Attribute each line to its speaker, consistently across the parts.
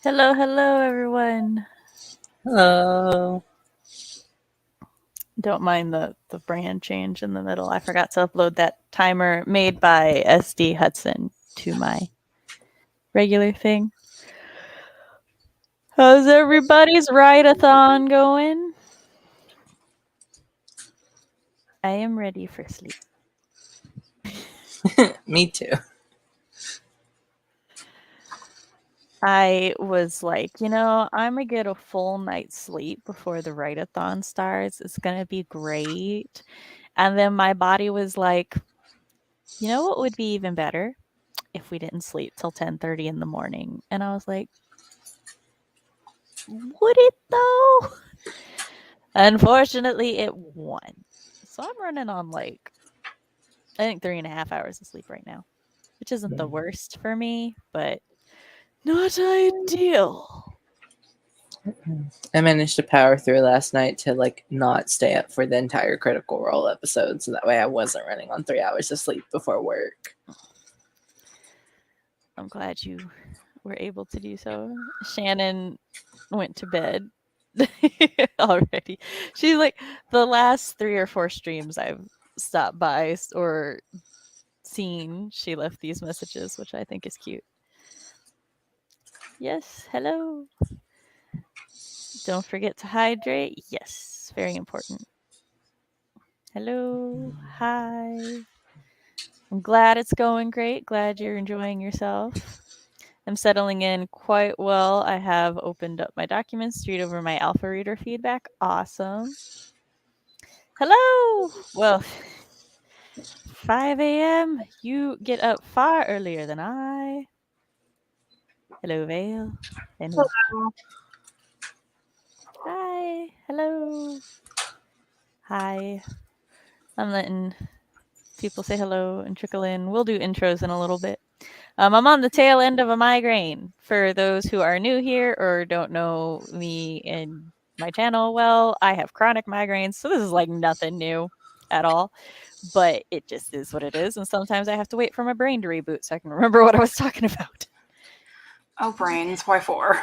Speaker 1: Hello, hello, everyone.
Speaker 2: Hello.
Speaker 1: Don't mind the brand change in the middle. I forgot to upload that timer made by SD Hudson to my regular thing. How's everybody's write-a-thon going? I am ready for sleep.
Speaker 2: Me too.
Speaker 1: I was like, I'm gonna get a full night's sleep before the write-a-thon starts. It's gonna be great. And then my body was like, you know what would be even better? If we didn't sleep till 10:30 in the morning. And I was like, would it though? Unfortunately, it won. So I'm running on I think 3.5 hours of sleep right now, which isn't the worst for me, but not ideal.
Speaker 2: I managed to power through last night to not stay up for the entire Critical Role episode, so that way I wasn't running on 3 hours of sleep before work.
Speaker 1: I'm glad you were able to do so. Shannon went to bed already. She's like the last 3 or 4 streams I've stopped by or seen, she left these messages, which I think is cute. Yes, hello. Don't forget to hydrate. Yes, very important. Hello. Hi. I'm glad it's going great. Glad you're enjoying yourself. I'm settling in quite well. I have opened up my documents to read over my alpha reader feedback. Awesome. Hello. Well, 5 a.m. You get up far earlier than I. Hello, Vale. And hi. Hello. Hi. I'm letting people say hello and trickle in. We'll do intros in a little bit. I'm on the tail end of a migraine. For those who are new here or don't know me and my channel well, I have chronic migraines, so this is like nothing new at all. But it just is what it is, and sometimes I have to wait for my brain to reboot so I can remember what I was talking about.
Speaker 3: Oh, brains, why for?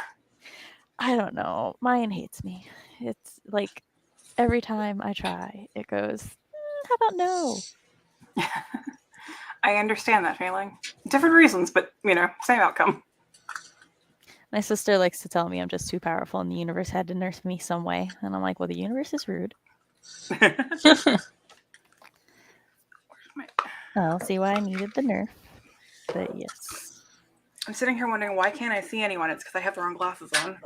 Speaker 1: I don't know. Mine hates me. It's like every time I try, it goes, how about no?
Speaker 3: I understand that feeling. Different reasons, but, same outcome.
Speaker 1: My sister likes to tell me I'm just too powerful and the universe had to nurse me some way. And I'm like, well, the universe is rude. I'll see why I needed the nerf. But yes.
Speaker 3: I'm sitting here wondering why can't I see anyone? It's because I have the wrong glasses on.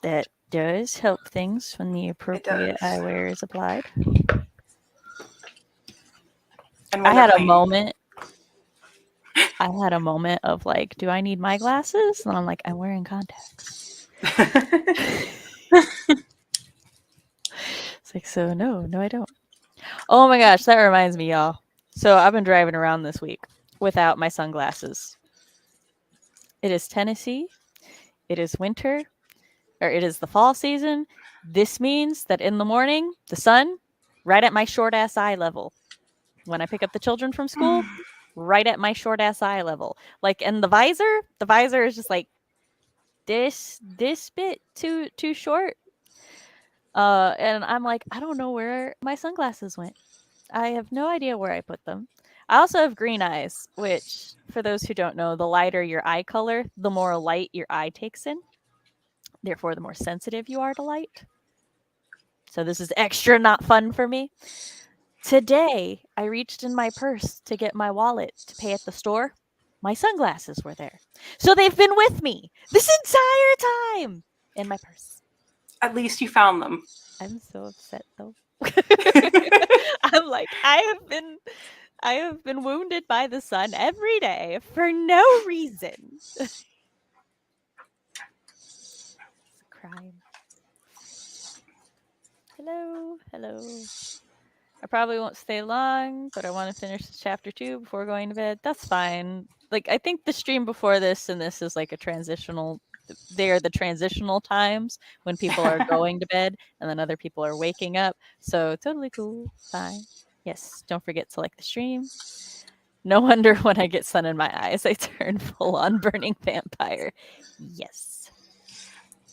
Speaker 1: That does help things when the appropriate eyewear is applied.
Speaker 3: And
Speaker 1: I
Speaker 3: when
Speaker 1: had
Speaker 3: they're
Speaker 1: a
Speaker 3: clean.
Speaker 1: moment. I had a moment of like, do I need my glasses? And I'm like, I'm wearing contacts. It's like, so no, I don't. Oh my gosh, that reminds me, y'all. So I've been driving around this week without my sunglasses. It is Tennessee. It is winter, or it is the fall season. This means that in the morning, the sun, right at my short ass eye level. When I pick up the children from school, right at my short ass eye level. Like, and the visor is just like this bit too short. And I'm like, I don't know where my sunglasses went. I have no idea where I put them. I also have green eyes, which, for those who don't know, the lighter your eye color, the more light your eye takes in. Therefore, the more sensitive you are to light. So this is extra not fun for me. Today, I reached in my purse to get my wallet to pay at the store. My sunglasses were there. So they've been with me this entire time in my purse.
Speaker 3: At least you found them.
Speaker 1: I'm so upset though. I'm like, I have been wounded by the sun every day for no reason. It's a crime. Hello. I probably won't stay long, but I want to finish chapter 2 before going to bed. That's fine. Like, I think the stream before this and this is like a transitional. They are the transitional times when people are going to bed and then other people are waking up. So totally cool. Fine. Yes. Don't forget to like the stream. No wonder when I get sun in my eyes, I turn full on burning vampire. Yes.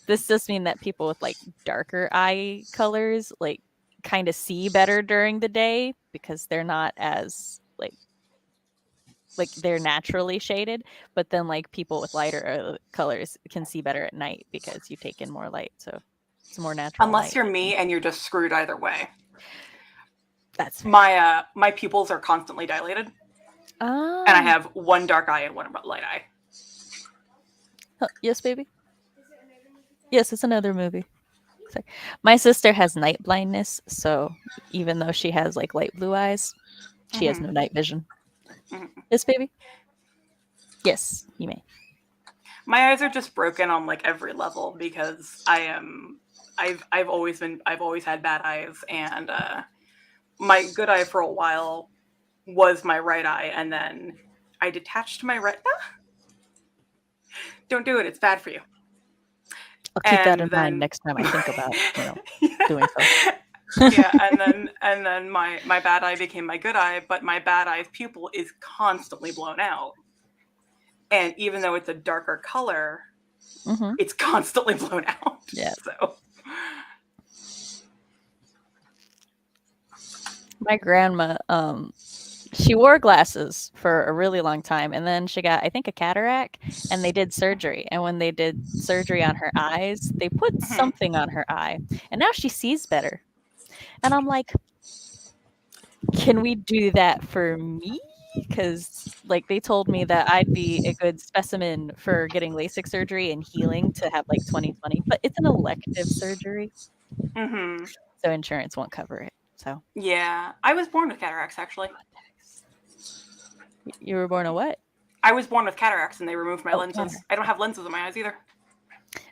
Speaker 1: This does mean that people with like darker eye colors like kind of see better during the day because they're not as like they're naturally shaded, but then like people with lighter colors can see better at night because you take in more light, so it's more natural
Speaker 3: Unless
Speaker 1: night.
Speaker 3: you're me and you're just screwed either way.
Speaker 1: That's fair.
Speaker 3: My pupils are constantly dilated,
Speaker 1: Oh.
Speaker 3: and I have one dark eye and one light eye.
Speaker 1: Yes, baby. Yes, it's another movie. Sorry. My sister has night blindness, so even though she has like light blue eyes, she has no night vision. Yes, baby. Yes, you may.
Speaker 3: My eyes are just broken on like every level because I've always had bad eyes, and my good eye for a while was my right eye, and then I detached my retina. Don't do it; it's bad for you.
Speaker 1: I'll keep that in mind next time I think about doing so.
Speaker 3: Yeah, and then my bad eye became my good eye, but my bad eye's pupil is constantly blown out. And even though it's a darker color, it's constantly blown out.
Speaker 1: Yeah.
Speaker 3: So
Speaker 1: my grandma, she wore glasses for a really long time, and then she got, I think, a cataract, and they did surgery. And when they did surgery on her eyes, they put something on her eye, and now she sees better. And I'm like, can we do that for me? Because like they told me that I'd be a good specimen for getting LASIK surgery and healing to have like 20/20, but it's an elective surgery, so insurance won't cover it. So
Speaker 3: yeah, I was born with cataracts actually.
Speaker 1: You were born a what?
Speaker 3: I was born with cataracts, and they removed my lenses.
Speaker 1: Cataract.
Speaker 3: I don't have lenses in my eyes either.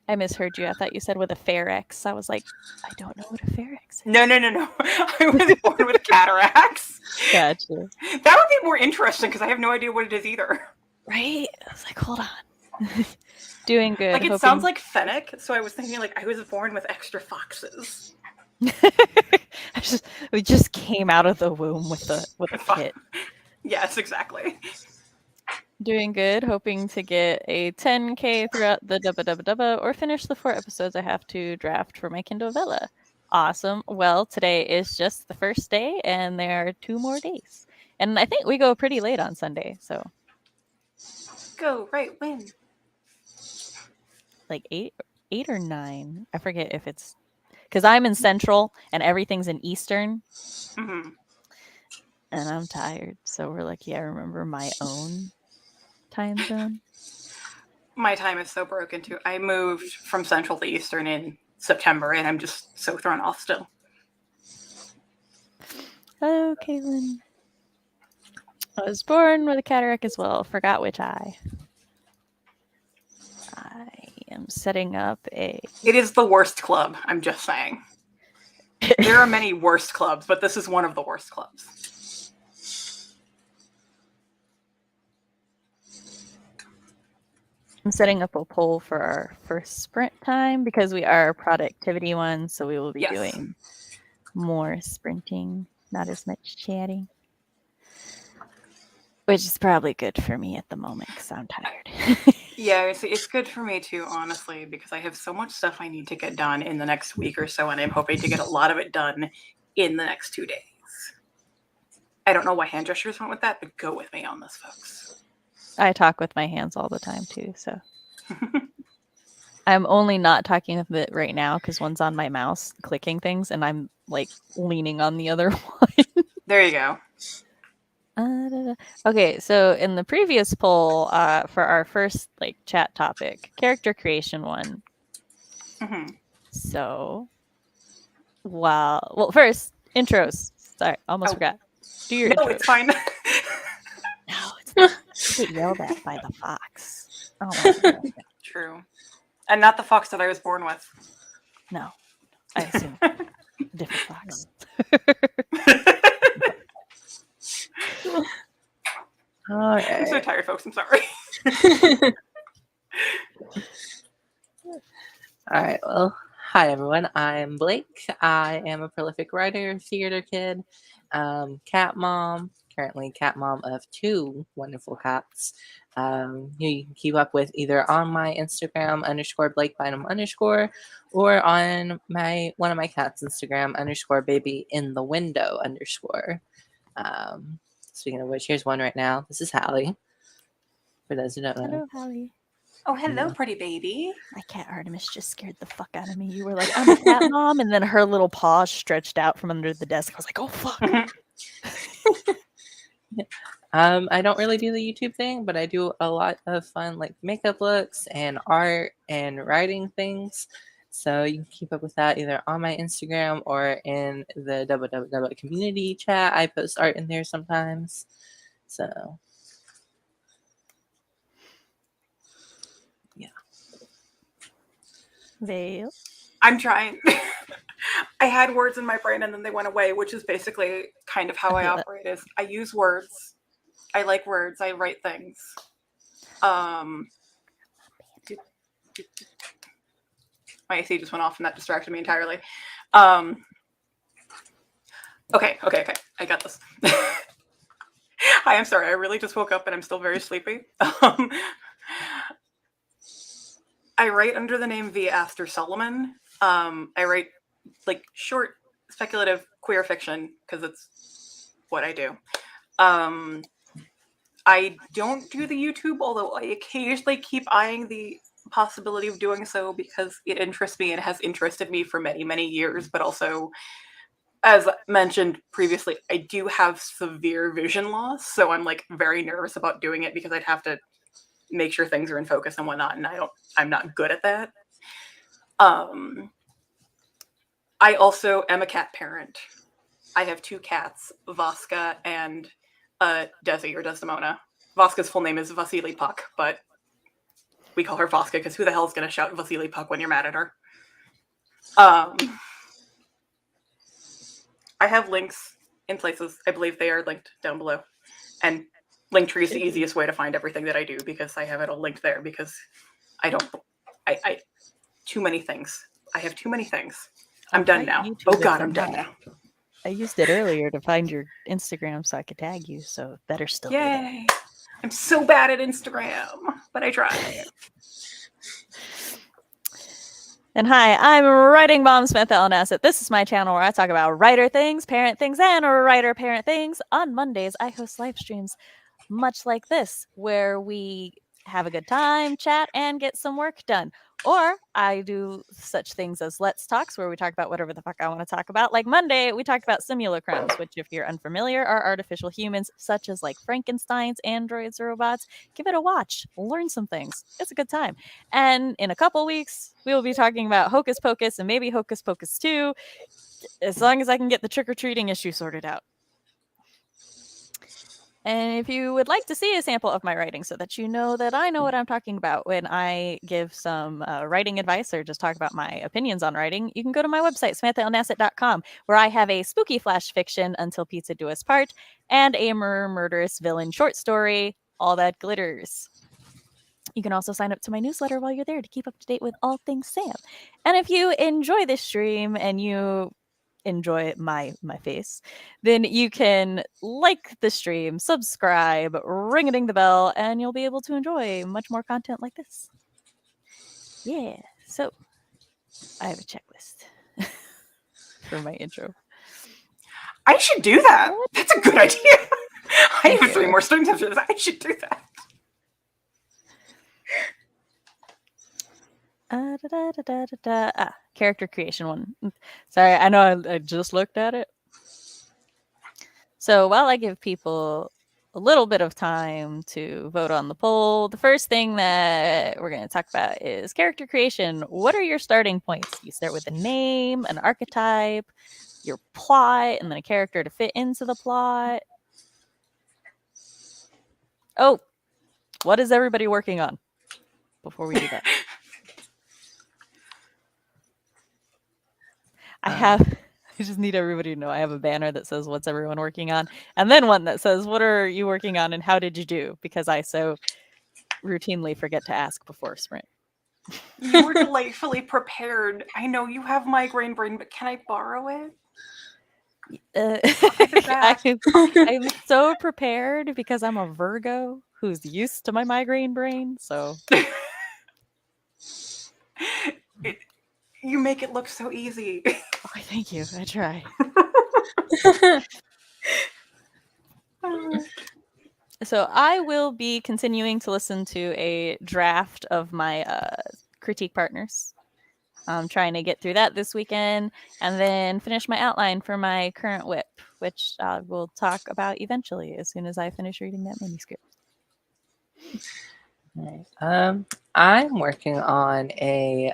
Speaker 1: I misheard you. I thought you said with a pharynx. I was like, I don't know what a pharynx is.
Speaker 3: No. I was born with cataracts.
Speaker 1: Gotcha.
Speaker 3: That would be more interesting because I have no idea what it is either.
Speaker 1: Right? I was like, hold on. Doing good.
Speaker 3: Like it sounds like fennec, so I was thinking like I was born with extra foxes.
Speaker 1: We just came out of the womb with a kit.
Speaker 3: Yes, exactly.
Speaker 1: Doing good, hoping to get a 10K throughout the dubba or finish the 4 episodes I have to draft for my Kindle Vella. Awesome. Well, today is just the first day, and there are 2 more days. And I think we go pretty late on Sunday, so.
Speaker 3: Go, right, win.
Speaker 1: Like 8 or 9. I forget if it's... Because I'm in Central, and everything's in Eastern. And I'm tired, so we're lucky I remember my own time zone.
Speaker 3: My time is so broken too. I moved from Central to Eastern in September, and I'm just so thrown off still.
Speaker 1: Oh, Caitlin. I was born with a cataract as well. Forgot which eye. I am setting up a...
Speaker 3: It is the worst club, I'm just saying. There are many worst clubs, but this is one of the worst clubs.
Speaker 1: I'm setting up a poll for our first sprint time because we are a productivity one, so we will be doing more sprinting, not as much chatting. Which is probably good for me at the moment because I'm tired.
Speaker 3: Yeah, it's good for me too, honestly, because I have so much stuff I need to get done in the next week or so, and I'm hoping to get a lot of it done in the next 2 days. I don't know why hand gestures went with that, but go with me on this, folks.
Speaker 1: I talk with my hands all the time too, so. I'm only not talking with it right now because one's on my mouse clicking things, and I'm like leaning on the other one.
Speaker 3: There you go.
Speaker 1: Okay, so in the previous poll for our first like chat topic, character creation one. So, well, first intros. Sorry, almost forgot. Do your intros.
Speaker 3: It's fine.
Speaker 1: No, it's not. You get yelled at by the fox. Oh my god.
Speaker 3: True, and not the fox that I was born with.
Speaker 1: No, I assume different fox.
Speaker 3: I'm so tired, folks. I'm sorry.
Speaker 2: All right. Well, hi, everyone. I'm Blake. I am a prolific writer, theater kid, cat mom, currently cat mom of 2 wonderful cats. You can keep up with either on my Instagram _BlakeBynum_ or on one of my cats' Instagram _baby_in_the_window_. Speaking of which, here's one right now. This is Hallie. For those who don't know.
Speaker 1: Hello, Hallie.
Speaker 3: Oh, hello,
Speaker 2: Yeah.
Speaker 3: pretty baby.
Speaker 1: My cat Artemis just scared the fuck out of me. You were like, I'm a cat mom, and then her little paws stretched out from under the desk. I was like, oh fuck.
Speaker 2: I don't really do the YouTube thing, but I do a lot of fun like makeup looks and art and writing things. So you can keep up with that either on my Instagram or in the www community chat. I post art in there sometimes. So yeah.
Speaker 1: Vale.
Speaker 3: I'm trying. I had words in my brain and then they went away, which is basically kind of how I operate. Is I use words. I like words. I write things. My AC just went off and that distracted me entirely. Okay. I got this. Hi, I'm sorry. I really just woke up and I'm still very sleepy. I write under the name V. Astor Solomon. I write like short, speculative queer fiction because it's what I do. I don't do the YouTube, although I occasionally keep eyeing the possibility of doing so because it interests me and has interested me for many, many years. But also, as mentioned previously, I do have severe vision loss, so I'm like very nervous about doing it because I'd have to make sure things are in focus and whatnot, and I'm not good at that. I also am a cat parent. I have 2 cats, Vaska and Desi or Desdemona. Vaska's full name is Vasily Puck, but we call her Vaska because who the hell is going to shout Vasily Puck when you're mad at her? I have links in places. I believe they are linked down below. And Linktree is the easiest way to find everything that I do because I have it all linked there because I too many things. I have too many things. I'm done now. Oh God, I'm done now.
Speaker 1: I used it earlier to find your Instagram so I could tag you, so better still do that.
Speaker 3: Yay! I'm so bad at Instagram, but I try.
Speaker 1: And hi, I'm Writing Mom Samantha Nasset. This is my channel where I talk about writer things, parent things, and writer parent things. On Mondays, I host live streams much like this, where we have a good time, chat, and get some work done. Or I do such things as Let's Talks, where we talk about whatever the fuck I want to talk about. Like Monday, we talked about simulacrums, which, if you're unfamiliar, are artificial humans, such as like Frankenstein's, androids, or robots. Give it a watch. Learn some things. It's a good time. And in a couple weeks, we will be talking about Hocus Pocus and maybe Hocus Pocus 2, as long as I can get the trick-or-treating issue sorted out. And if you would like to see a sample of my writing so that you know that I know what I'm talking about when I give some writing advice or just talk about my opinions on writing, you can go to my website, SamanthaLNasset.com, where I have a spooky flash fiction, Until Pizza Do Us Part, and a murderous villain short story, All That Glitters. You can also sign up to my newsletter while you're there to keep up to date with all things Sam. And if you enjoy this stream and you enjoy my face, then you can like the stream, subscribe, ring-a-ding the bell, and you'll be able to enjoy much more content like this. Yeah, so I have a checklist for my intro.
Speaker 3: I should do that. That's a good idea. I have 3 more streams after this. I should do that.
Speaker 1: Character creation one. Sorry, I know I just looked at it. So while I give people a little bit of time to vote on the poll, the first thing that we're going to talk about is character creation. What are your starting points? You start with a name, an archetype, your plot, and then a character to fit into the plot. Oh, what is everybody working on before we do that? I just need everybody to know I have a banner that says, what's everyone working on? And then one that says, what are you working on and how did you do? Because I so routinely forget to ask before sprint.
Speaker 3: You were delightfully prepared. I know you have migraine brain, but can I borrow it?
Speaker 1: I'm so prepared because I'm a Virgo who's used to my migraine brain. So
Speaker 3: You make it look so easy.
Speaker 1: thank you. I try. So I will be continuing to listen to a draft of my critique partners. I'm trying to get through that this weekend and then finish my outline for my current whip, which we'll talk about eventually as soon as I finish reading that manuscript.
Speaker 2: I'm working on a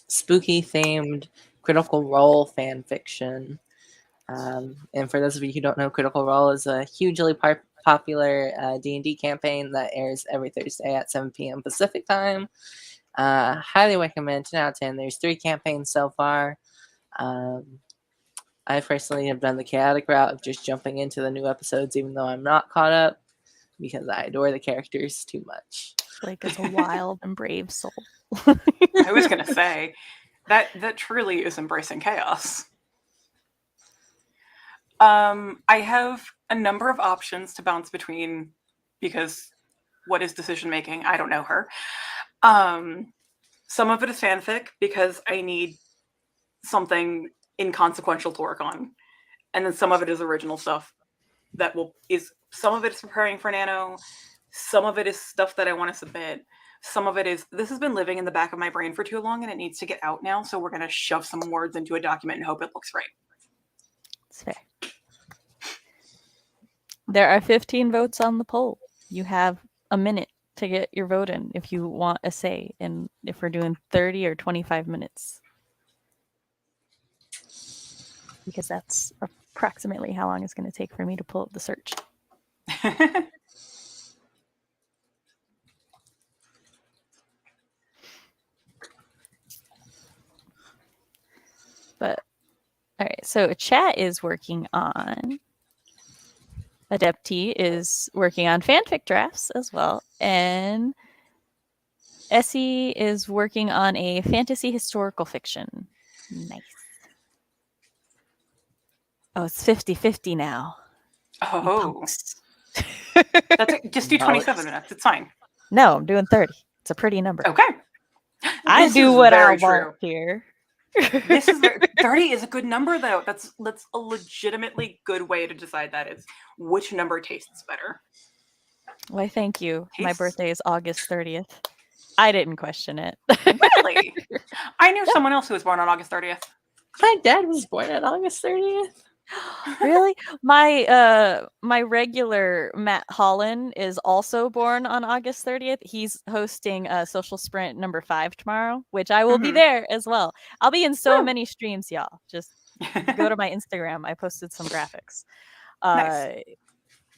Speaker 2: spooky themed Critical Role fan fiction. And for those of you who don't know, Critical Role is a hugely popular D&D campaign that airs every Thursday at 7 p.m. Pacific time. Highly recommend. 10 out of 10. There's 3 campaigns so far. I personally have done the chaotic route of just jumping into the new episodes even though I'm not caught up because I adore the characters too much.
Speaker 1: Blake is a wild and brave soul.
Speaker 3: I was going to say, that truly is embracing chaos. I have a number of options to bounce between because what is decision making? I don't know her. Some of it is fanfic because I need something inconsequential to work on. And then some of it is original stuff some of it is preparing for Nano. Some of it is stuff that I want to submit. Some of it is, this has been living in the back of my brain for too long and it needs to get out now. So we're going to shove some words into a document and hope it looks right.
Speaker 1: It's fair. There are 15 votes on the poll. You have a minute to get your vote in if you want a say, and if we're doing 30 or 25 minutes. Because that's approximately how long it's going to take for me to pull up the search. But, all right, so chat is working on, Adepti is working on fanfic drafts as well, and Essie is working on a fantasy historical fiction. Nice. Oh, it's 50-50 now.
Speaker 3: Oh. That's it. Just do 27 minutes. It's fine.
Speaker 1: No, I'm doing 30. It's a pretty number.
Speaker 3: Okay.
Speaker 1: I do what I want here.
Speaker 3: 30 is a good number though. That's a legitimately good way to decide that is which number tastes better.
Speaker 1: Why, thank you. My birthday is August 30th. I didn't question it.
Speaker 3: Really? I knew someone else who was born on August 30th.
Speaker 2: My dad was born on August 30th.
Speaker 1: Really? My regular Matt Holland is also born on August 30th. He's hosting Social Sprint number 5 tomorrow, which I will be there as well. I'll be in so many streams, y'all. Just go to my Instagram. I posted some graphics.
Speaker 3: Nice.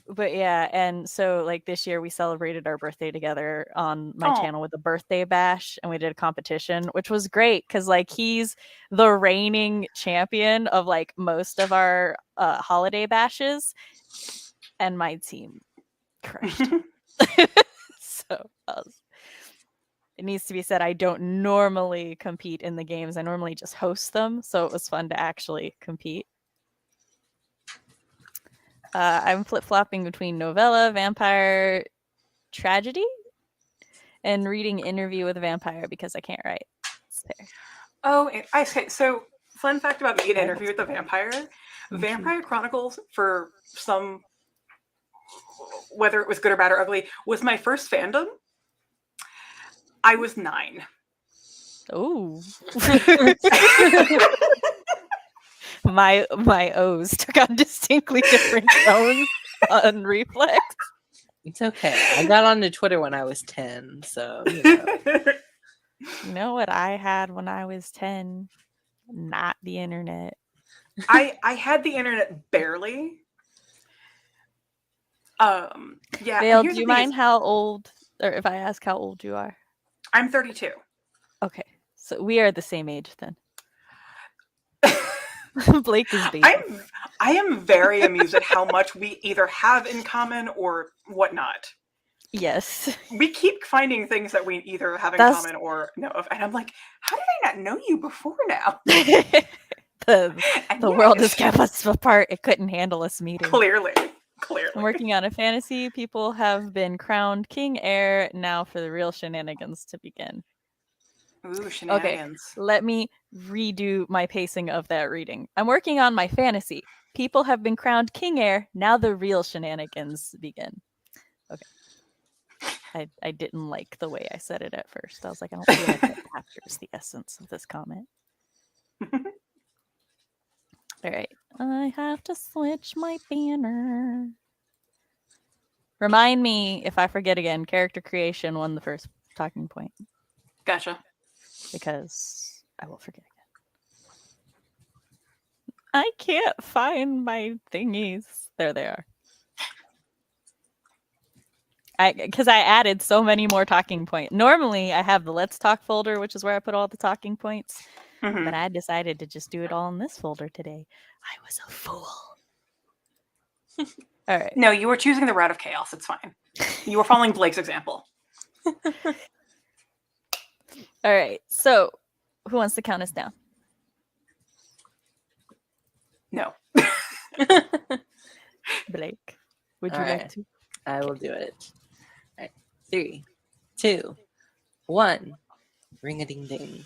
Speaker 1: But yeah, and so like this year we celebrated our birthday together on my channel with a birthday bash, and we did a competition, which was great because like he's the reigning champion of like most of our holiday bashes, and my team crushed. So it needs to be said, I don't normally compete in the games. I normally just host them, so it was fun to actually compete. I'm flip-flopping between novella, vampire, tragedy, and reading Interview with a Vampire because I can't write. It's fair.
Speaker 3: Oh, I say so. Fun fact about me and Interview with a Vampire: Vampire Chronicles, for some, whether it was good or bad or ugly, was my first fandom. I was 9.
Speaker 1: Oh. My O's took on distinctly different tones on reflex.
Speaker 2: It's okay. I got onto Twitter when I was 10, so you know.
Speaker 1: You know what I had when I was 10? Not the internet.
Speaker 3: I had the internet barely. Yeah.
Speaker 1: Vale, do you mind how old, or if I ask how old you are?
Speaker 3: I'm 32.
Speaker 1: Okay, so we are the same age then. Blake is baby.
Speaker 3: I am very amused at how much we either have in common or whatnot.
Speaker 1: Yes.
Speaker 3: We keep finding things that we either have in common or know of. And I'm like, how did I not know you before now?
Speaker 1: The
Speaker 3: And
Speaker 1: world has
Speaker 3: yes,
Speaker 1: kept us apart. It couldn't handle us meeting.
Speaker 3: clearly.
Speaker 1: I'm working on a fantasy. People have been crowned king heir. Now for the real shenanigans to begin.
Speaker 3: Ooh, shenanigans.
Speaker 1: Let me redo my pacing of that reading. I'm working on my fantasy. People have been crowned king heir. Now the real shenanigans begin. Okay. I didn't like the way I said it at first. I was like, I don't feel like that captures the essence of this comment. All right. I have to switch my banner. Remind me if I forget again. Character creation won the first talking point
Speaker 3: Gotcha.
Speaker 1: because I will forget again. I can't find my thingies. There they are. Because I added so many more talking points. Normally, I have the Let's Talk folder, which is where I put all the talking points.
Speaker 3: Mhm.
Speaker 1: But I decided to just do it all in this folder today. I was a fool. All right.
Speaker 3: No, you were choosing the route of chaos. It's fine. You were following Blake's example.
Speaker 1: All right. So, who wants to count us down?
Speaker 3: No.
Speaker 1: Blake, would you
Speaker 2: All
Speaker 1: like
Speaker 2: right.
Speaker 1: to?
Speaker 2: I will do it. All right. 3, 2, 1. Ring a ding ding.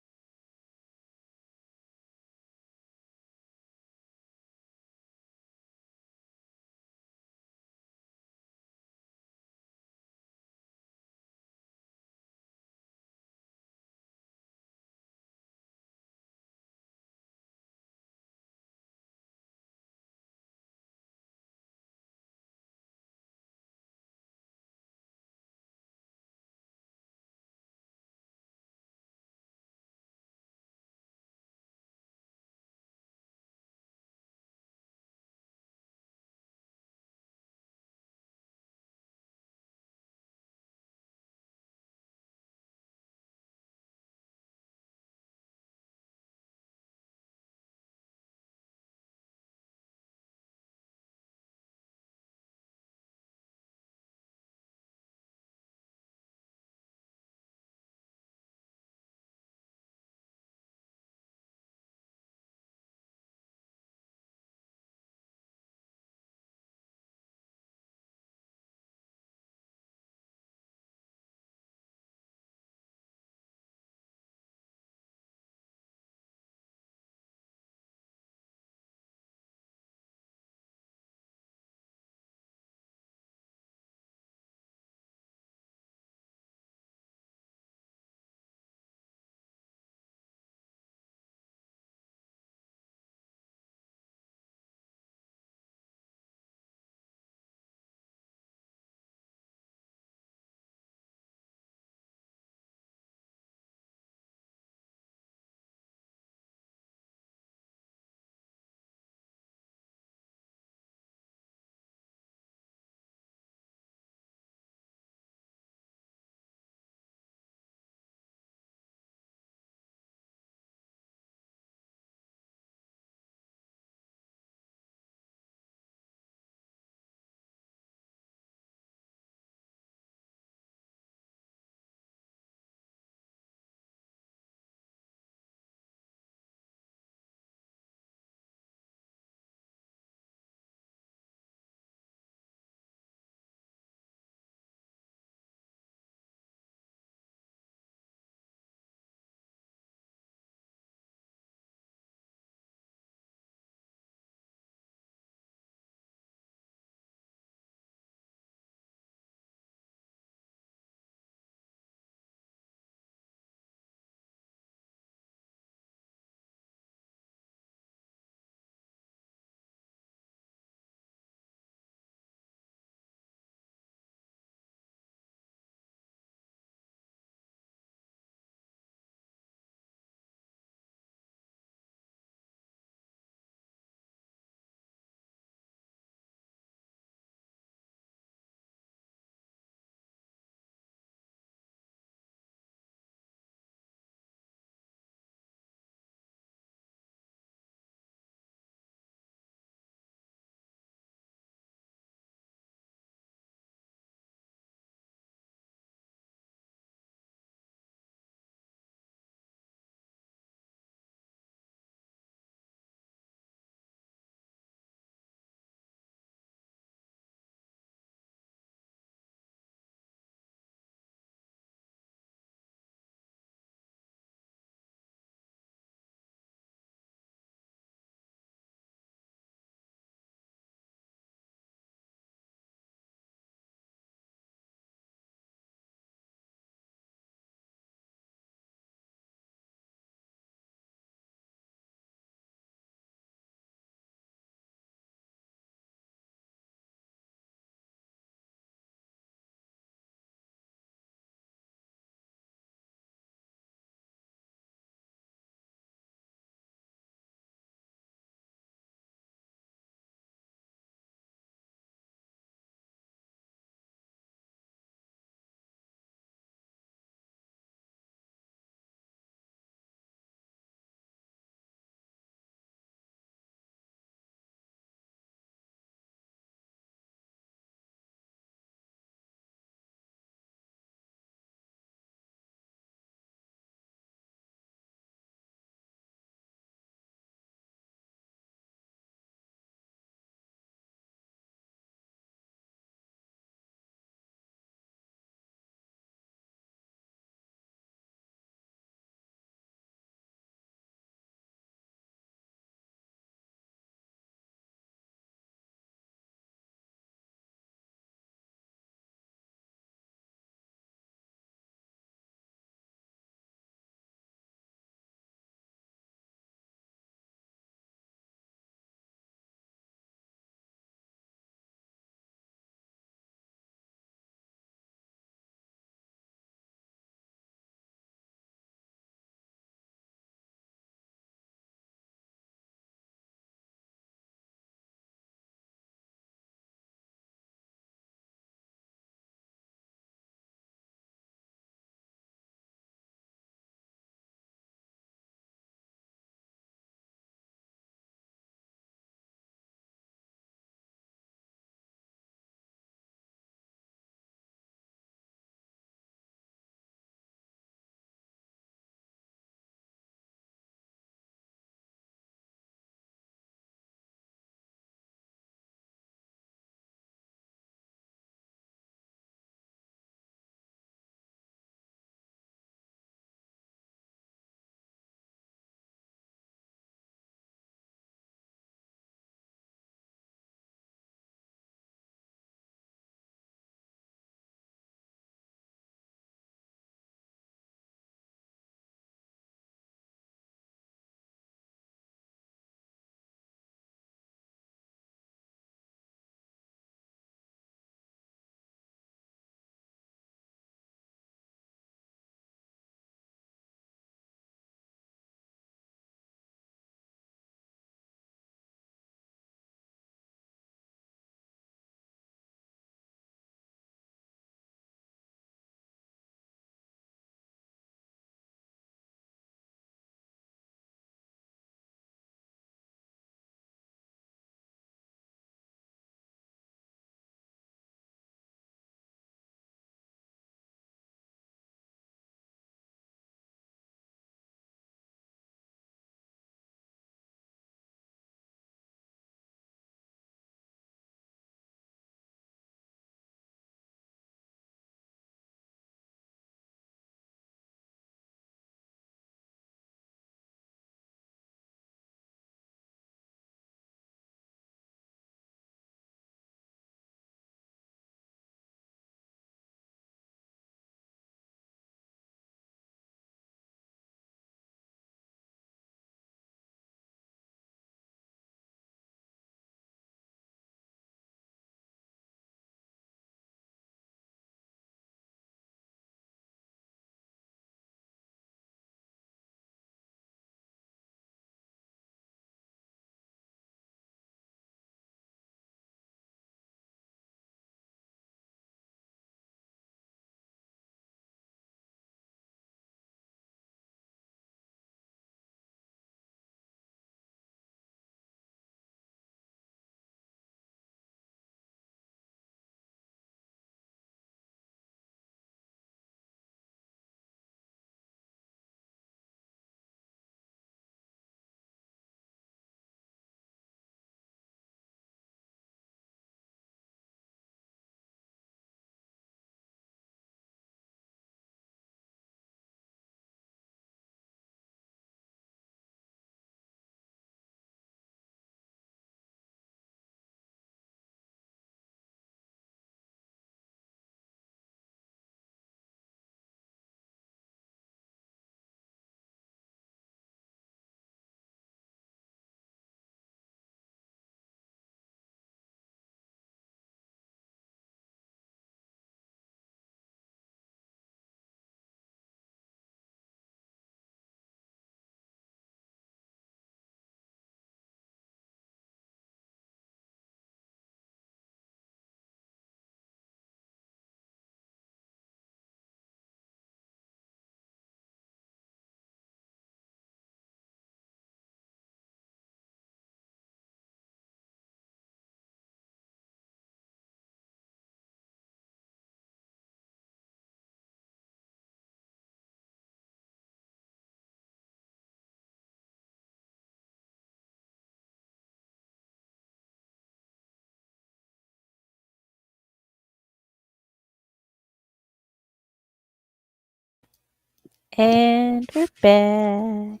Speaker 1: And we're back.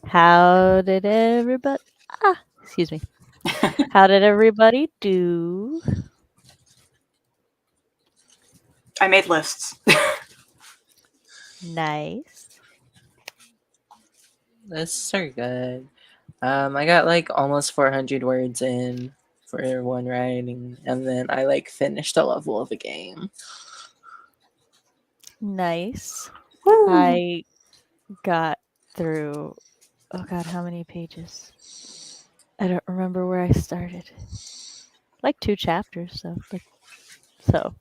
Speaker 1: How did everybody... excuse me. How did everybody do?
Speaker 3: I made lists.
Speaker 1: Nice.
Speaker 2: Lists are good. I got like almost 400 words in for one writing, and then I like finished a level of a game.
Speaker 1: Nice.
Speaker 3: Woo.
Speaker 1: I got through... Oh god, how many pages? I don't remember where I started. Like 2 chapters, so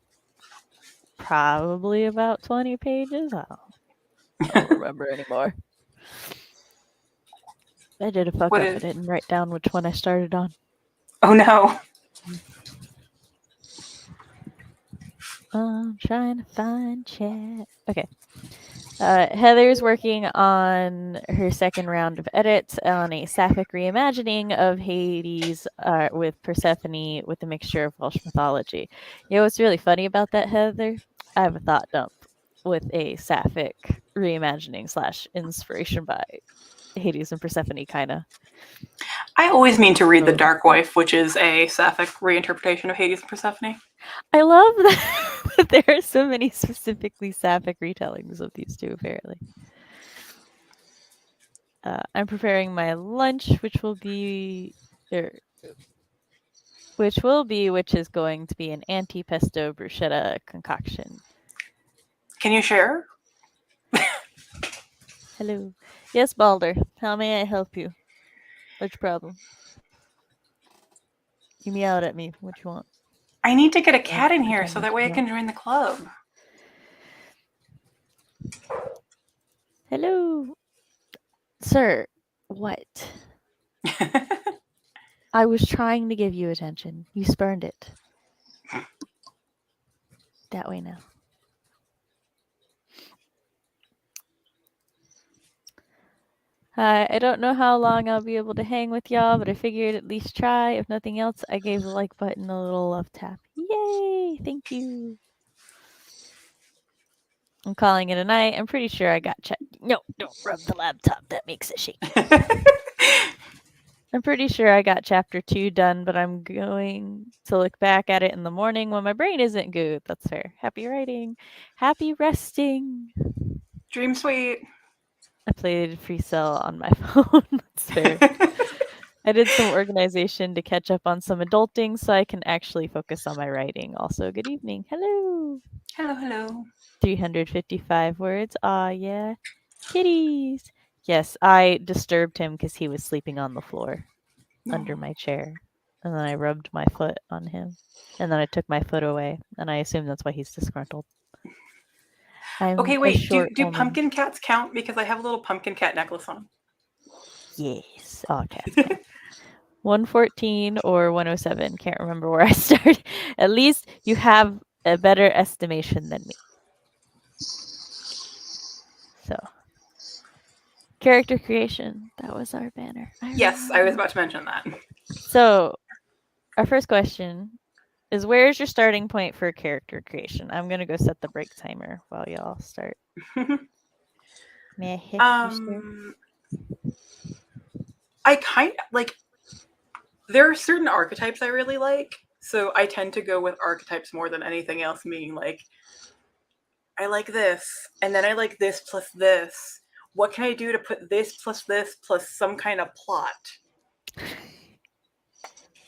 Speaker 1: probably about 20 pages. I don't remember anymore. I did a fuck
Speaker 3: What
Speaker 1: up.
Speaker 3: is-
Speaker 1: I didn't write down which one I started on.
Speaker 3: Oh no.
Speaker 1: I'm trying to find chat. Okay. Heather's working on her second round of edits on a sapphic reimagining of Hades with Persephone with a mixture of Welsh mythology. You know what's really funny about that, Heather? I have a thought dump with a sapphic reimagining / inspiration by Hades and Persephone, kind of.
Speaker 3: I always mean to read The
Speaker 1: Oh.
Speaker 3: Dark Wife, which is a sapphic reinterpretation of Hades and Persephone.
Speaker 1: I love that there are so many specifically sapphic retellings of these two, apparently. I'm preparing my lunch, which is going to be an anti-pesto bruschetta concoction.
Speaker 3: Can you share?
Speaker 1: Hello. Yes, Balder. How may I help you? What's your problem? You meowed at me. What you want?
Speaker 3: I need to get a cat in here
Speaker 1: pretend
Speaker 3: so
Speaker 1: that
Speaker 3: that way I
Speaker 1: you
Speaker 3: can join the club.
Speaker 1: Hello. Sir, what? I was trying to give you attention. You spurned it. That way now. I don't know how long I'll be able to hang with y'all, but I figured at least try. If nothing else, I gave the like button a little love tap. Yay! Thank you. I'm calling it a night. I'm pretty sure I got No, don't rub the laptop. That makes it shake. I'm pretty sure I got chapter 2 done, but I'm going to look back at it in the morning when my brain isn't good. That's fair. Happy writing. Happy resting.
Speaker 3: Dream sweet.
Speaker 1: I played Free Cell on my phone. That's fair. I did some organization to catch up on some adulting so I can actually focus on my writing. Also, good evening. Hello.
Speaker 3: Hello, hello.
Speaker 1: 355 words. Aw, yeah. Kitties. Yes, I disturbed him because he was sleeping on the floor under my chair. And then I rubbed my foot on him. And then I took my foot away. And I assume that's why he's disgruntled.
Speaker 3: Okay, wait. Do pumpkin cats count? Because I have a little pumpkin cat necklace on.
Speaker 1: Yes, all cats count. 114 or 107. Can't remember where I started. At least you have a better estimation than me. So, character creation. That was our banner.
Speaker 3: Yes, I was about to mention that.
Speaker 1: So, our first question is, where's your starting point for character creation? I'm going to go set the break timer while y'all start. May I hit you, sir?
Speaker 3: I kind of like, there are certain archetypes I really like, so I tend to go with archetypes more than anything else, meaning like, I like this, and then I like this plus this. What can I do to put this plus some kind of plot?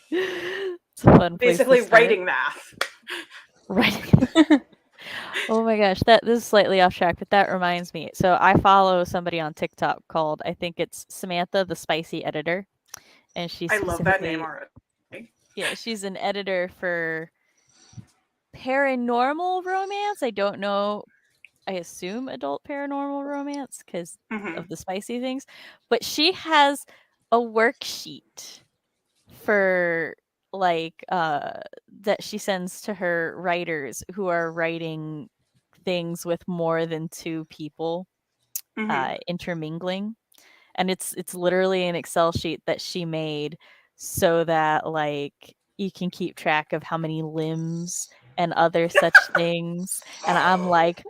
Speaker 1: It's a fun place
Speaker 3: Basically,
Speaker 1: to start.
Speaker 3: writing math.
Speaker 1: Writing. Oh my gosh, this is slightly off track, but that reminds me. So I follow somebody on TikTok called, I think it's Samantha, the Spicy Editor, and she's
Speaker 3: I love that name already.
Speaker 1: Yeah, she's an editor for paranormal romance. I don't know. I assume adult paranormal romance because of the spicy things, but she has a worksheet for that she sends to her writers who are writing things with more than 2 people intermingling, and it's literally an Excel sheet that she made so that like you can keep track of how many limbs and other such things. And I'm like,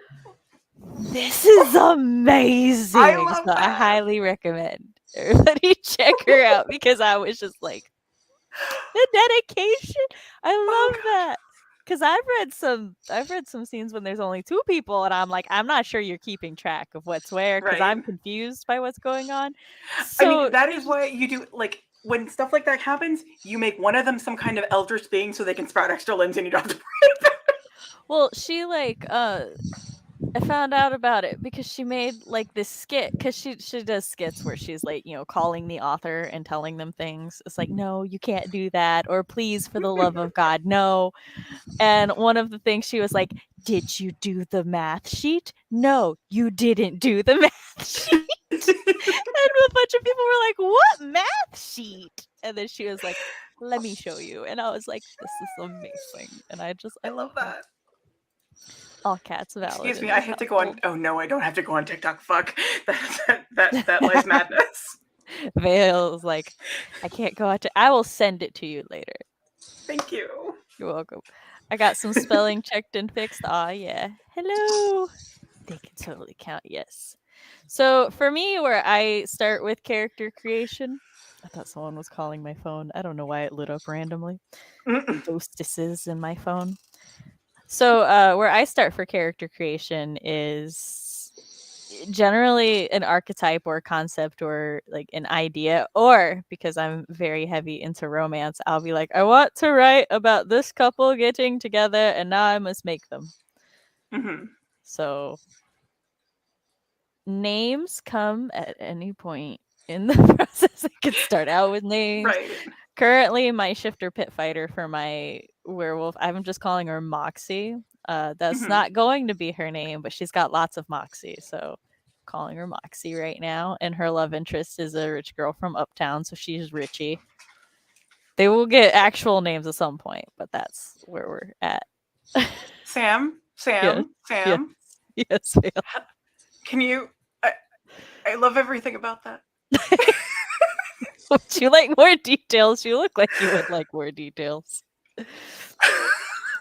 Speaker 1: This is amazing.
Speaker 3: I love
Speaker 1: So I
Speaker 3: that.
Speaker 1: highly recommend everybody check her out because I was just like, the dedication. I
Speaker 3: Oh,
Speaker 1: love that. Because I've read some scenes when there's only two people, and I'm like, I'm not sure you're keeping track of what's where because
Speaker 3: right.
Speaker 1: I'm confused by what's going on.
Speaker 3: I mean,
Speaker 1: So
Speaker 3: that is why you do, like, when stuff like that happens, you make one of them some kind of eldritch being so they can sprout extra limbs and you don't have to worry about it.
Speaker 1: well, she like I found out about it because she made like this skit because she does skits where she's like, you know, calling the author and telling them things. It's like, no, you can't do that, or please, for the love of God, no. And one of the things she was like, did you do the math sheet? No, you didn't do the math sheet. And a bunch of people were like, what math sheet? And then she was like, let me show you. And I was like, this is amazing. And I
Speaker 3: I
Speaker 1: love
Speaker 3: love
Speaker 1: her.
Speaker 3: that.
Speaker 1: All cats valid.
Speaker 3: Excuse
Speaker 1: in
Speaker 3: me, I
Speaker 1: this
Speaker 3: have to go on.
Speaker 1: household.
Speaker 3: Oh no, I don't have to go on TikTok. Fuck. That lies madness.
Speaker 1: Vale's like, I can't go out to. I will send it to you later.
Speaker 3: Thank you.
Speaker 1: You're welcome. I got some spelling checked and fixed. Ah, yeah. Hello. They can totally count. Yes. So for me, where I start with character creation, I thought someone was calling my phone. I don't know why it lit up randomly. Ghostesses in my phone. So where I start for character creation is generally an archetype or concept or like an idea, or because I'm very heavy into romance, I'll be like, I want to write about this couple getting together and now I must make them.
Speaker 3: Mm-hmm.
Speaker 1: So names come at any point in the process. I could start out with names.
Speaker 3: Right.
Speaker 1: Currently, my shifter pit fighter for my werewolf, I'm just calling her Moxie. That's
Speaker 3: Mhm.
Speaker 1: not going to be her name, but she's got lots of Moxie, so calling her Moxie right now. And her love interest is a rich girl from Uptown, so she's Richie. They will get actual names at some point, but that's where we're at.
Speaker 3: Sam,
Speaker 1: Yes,
Speaker 3: Sam,
Speaker 1: yes,
Speaker 3: Sam.
Speaker 1: yes, Vale.
Speaker 3: Can you? I love everything about that.
Speaker 1: Would you like more details? You look like you would like more details.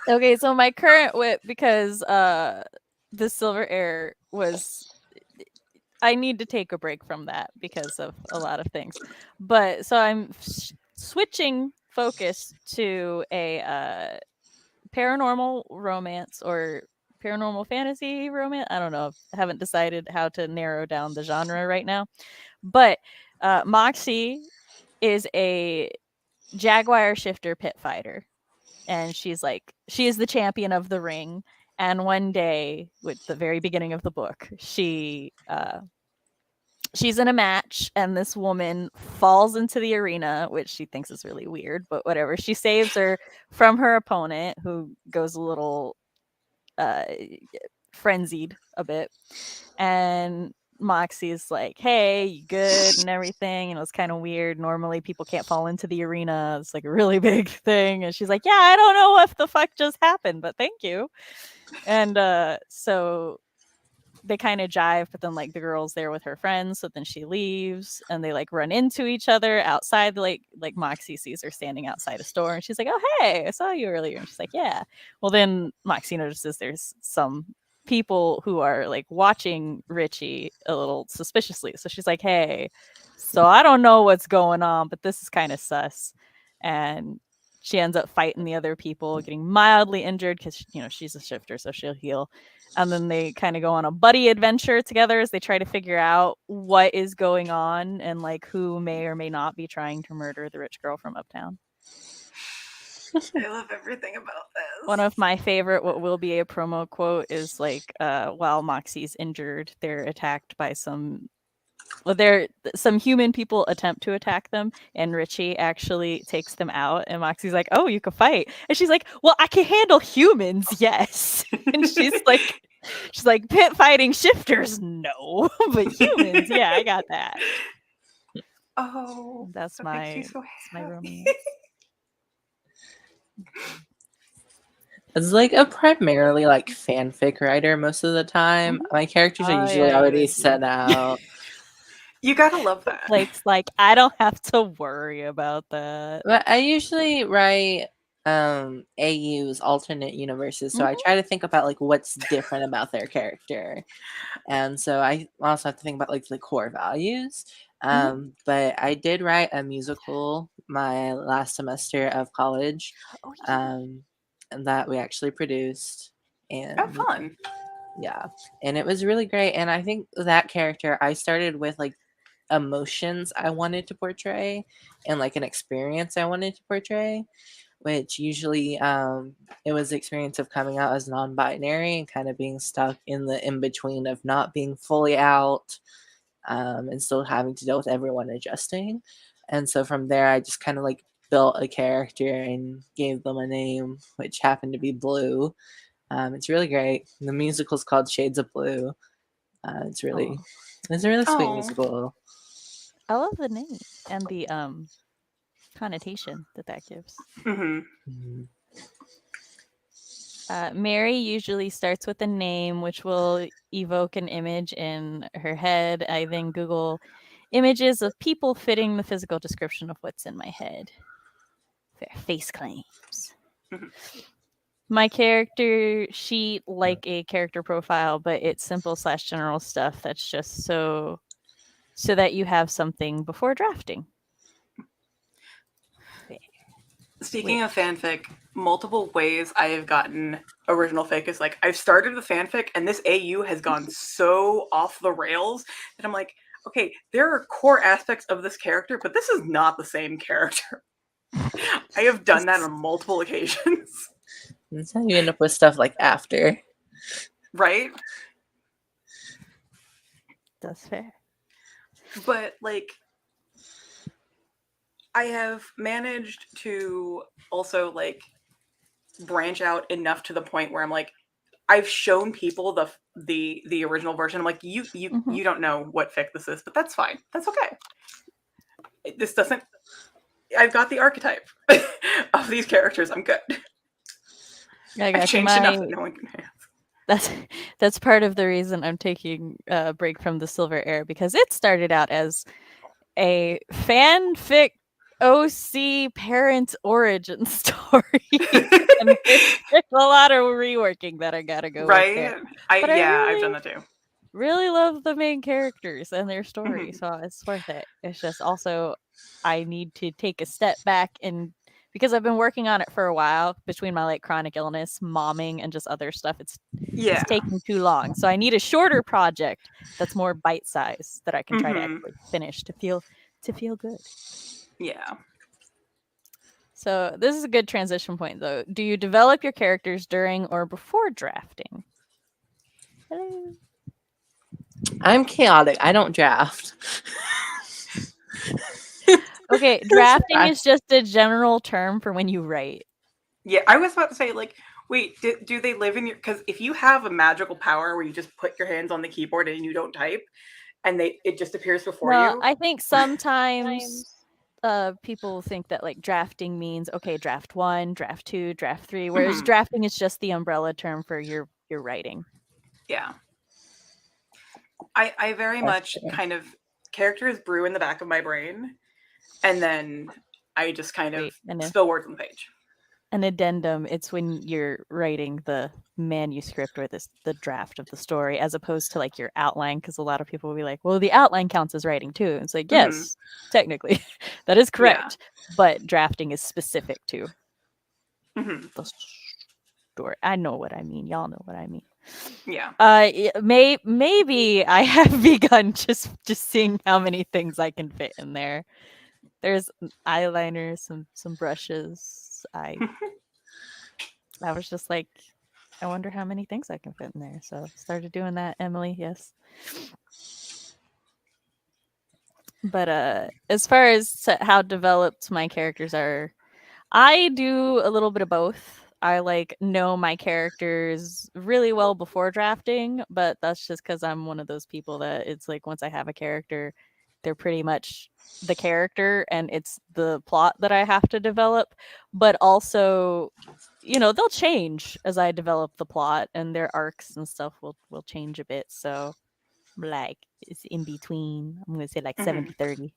Speaker 1: Okay, so my current whip, because the silver air was, I need to take a break from that because of a lot of things. But so I'm switching focus to a paranormal romance or paranormal fantasy romance. I don't know. I haven't decided how to narrow down the genre right now. But Moxie is a jaguar shifter pit fighter, and she is the champion of the ring. And one day, with the very beginning of the book, she's in a match, and this woman falls into the arena, which she thinks is really weird, but whatever. She saves her from her opponent, who goes a little uh, frenzied a bit, and Moxie's like, "Hey, you good?" and everything. And it was kind of weird. Normally, people can't fall into the arena. It's like a really big thing. And she's like, "Yeah, I don't know what the fuck just happened, but thank you." And so they kind of jive, but then like the girl's there with her friends, so then she leaves, and they like run into each other outside. Like Moxie sees her standing outside a store, and she's like, "Oh, hey, I saw you earlier." And she's like, "Yeah." Well, then Moxie notices there's some people who are like watching Richie a little suspiciously, so she's like, "Hey, so I don't know what's going on, but this is kind of sus." And she ends up fighting the other people, getting mildly injured because she's a shifter, so she'll heal. And then they kind of go on a buddy adventure together as they try to figure out what is going on and like who may or may not be trying to murder the rich girl from Uptown.
Speaker 3: I love everything about this.
Speaker 1: One of my favorite, what will be a promo quote, is like, while Moxie's injured, they're attacked by some human people attempt to attack them, and Richie actually takes them out, and Moxie's like, "Oh, you can fight." And she's like, "Well, I can handle humans, yes." And she's like, "Pit fighting shifters, no. But humans, yeah, I got that."
Speaker 3: Oh,
Speaker 1: That's
Speaker 3: that makes me
Speaker 1: my
Speaker 3: so
Speaker 1: my
Speaker 3: happy.
Speaker 1: romance.
Speaker 2: It's like a primarily like fanfic writer most of the time. My characters are
Speaker 1: Oh,
Speaker 2: usually
Speaker 1: yeah,
Speaker 2: already
Speaker 1: you
Speaker 2: set out.
Speaker 3: You gotta love that.
Speaker 1: Blake's like, I don't have to worry about that.
Speaker 2: But I usually write AU's alternate universes, so I
Speaker 1: Mhm.
Speaker 2: try to think about like what's different about their character, and so I also have to think about like the core values. But I did write a musical my last semester of college,
Speaker 1: Oh yeah.
Speaker 2: and that we actually produced,
Speaker 3: Oh,
Speaker 2: and
Speaker 3: fun.
Speaker 2: yeah, and it was really great. And I think that character, I started with like emotions I wanted to portray and like an experience I wanted to portray, which usually it was the experience of coming out as non-binary and kind of being stuck in the in-between of not being fully out, and still having to deal with everyone adjusting. And so from there I just kind of like built a character and gave them a name, which happened to be Blue. It's really great. The musical's called Shades of Blue. It's really
Speaker 1: Oh,
Speaker 2: it's a really sweet
Speaker 3: Oh.
Speaker 2: musical.
Speaker 1: I love the name and the connotation that gives.
Speaker 3: Hmm.
Speaker 2: Mhm.
Speaker 1: Mary usually starts with a name, which will evoke an image in her head. I then Google images of people fitting the physical description of what's in my head. Fair face claims.
Speaker 3: Mhm.
Speaker 1: My character sheet like a character profile, but it's simple / general stuff that's just so that you have something before drafting.
Speaker 3: Speaking of fanfic, multiple ways I have gotten original fic is like I've started the fanfic and this AU has gone so off the rails that I'm like, okay, there are core aspects of this character, but this is not the same character. I have done that on multiple occasions,
Speaker 2: That's how you end up with stuff like After.
Speaker 3: right?
Speaker 1: That's fair.
Speaker 3: But like I have managed to also like branch out enough to the point where I'm like I've shown people the original version. I'm like, you don't know what fic this is, but that's fine. That's okay. This doesn't. I've got the archetype of these characters. I'm good.
Speaker 1: I
Speaker 3: I've
Speaker 1: got you.
Speaker 3: changed enough that no one can.
Speaker 1: That's part of the reason I'm taking a break from the Silver Era, because it started out as a fanfic OC parents origin story. And there's a lot of reworking that I gotta go with there.
Speaker 3: Right?
Speaker 1: But I
Speaker 3: I've done
Speaker 1: really,
Speaker 3: that too.
Speaker 1: really love the main characters and their story,
Speaker 3: Mhm.
Speaker 1: so it's worth it. It's just also I need to take a step back, and because I've been working on it for a while between my like chronic illness, momming, and just other stuff, it's
Speaker 3: Yeah.
Speaker 1: taking too long. So I need a shorter project that's more bite size that I can try to
Speaker 3: Hmm.
Speaker 1: actually finish to feel good.
Speaker 3: Yeah.
Speaker 1: So this is a good transition point though. Do you develop your characters during or before drafting? Hello.
Speaker 2: I'm chaotic. I don't draft.
Speaker 1: Okay, drafting is just a general term for when you write.
Speaker 3: Yeah. I was about to say like. Wait, do they live in your? Because if you have a magical power where you just put your hands on the keyboard and you don't type, and it just appears before
Speaker 1: No,
Speaker 3: you.
Speaker 1: I think sometimes people think that like drafting means okay, draft 1, draft 2, draft 3, whereas
Speaker 3: Mhm.
Speaker 1: drafting is just the umbrella term for your writing.
Speaker 3: Yeah. I very
Speaker 2: That's
Speaker 3: much
Speaker 2: true.
Speaker 3: kind of characters brew in the back of my brain, and then I just kind of
Speaker 1: Wait, and
Speaker 3: spill words on the page.
Speaker 1: an addendum, it's when you're writing the manuscript or the draft of the story, as opposed to like your outline, because a lot of people will be like, well, the outline counts as writing too. It's like,
Speaker 3: Hmm.
Speaker 1: yes, technically that is
Speaker 3: Yeah.
Speaker 1: correct, but drafting is specific to
Speaker 3: Hmm.
Speaker 1: the story. I know what I mean. Y'all know what I mean.
Speaker 3: Yeah.
Speaker 1: Maybe I have begun just seeing how many things I can fit in there. There's eyeliner, some brushes. I was just like, I wonder how many things I can fit in there. So started doing that, Emily. Yes. But as far as how developed my characters are, I do a little bit of both. I like know my characters really well before drafting, but that's just because I'm one of those people that it's like once I have a character, they're pretty much the character and it's the plot that I have to develop. But also, they'll change as I develop the plot and their arcs and stuff will change a bit. So like it's in between. I'm gonna say like
Speaker 3: Hmm.
Speaker 1: 70-30.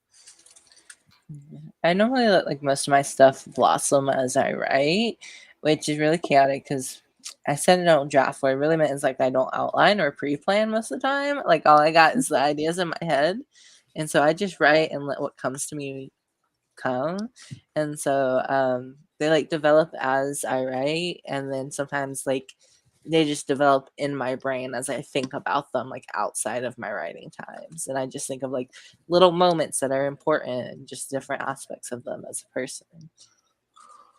Speaker 2: I normally let like most of my stuff blossom as I write, which is really chaotic because I said I don't draft. What I really meant is like I don't outline or pre-plan most of the time. Like all I got is the ideas in my head, and so I just write and let what comes to me come. And so they like develop as I write, and then sometimes like they just develop in my brain as I think about them, like outside of my writing times. And I just think of like little moments that are important and just different aspects of them as a person.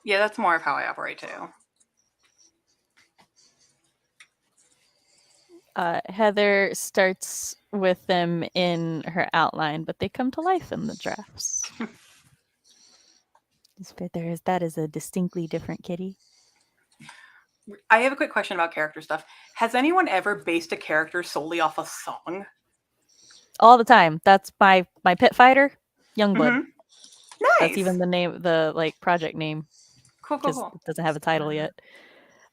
Speaker 3: Yeah, that's more of how I operate too.
Speaker 1: Heather starts with them in her outline, but they come to life in the drafts. That is a distinctly different kitty.
Speaker 3: I have a quick question about character stuff. Has anyone ever based a character solely off a song?
Speaker 1: All the time. That's my pit fighter, Youngblood.
Speaker 3: Mm-hmm. Nice.
Speaker 1: That's even the name, the like project name,
Speaker 3: Cool.
Speaker 1: because it doesn't have a title yet.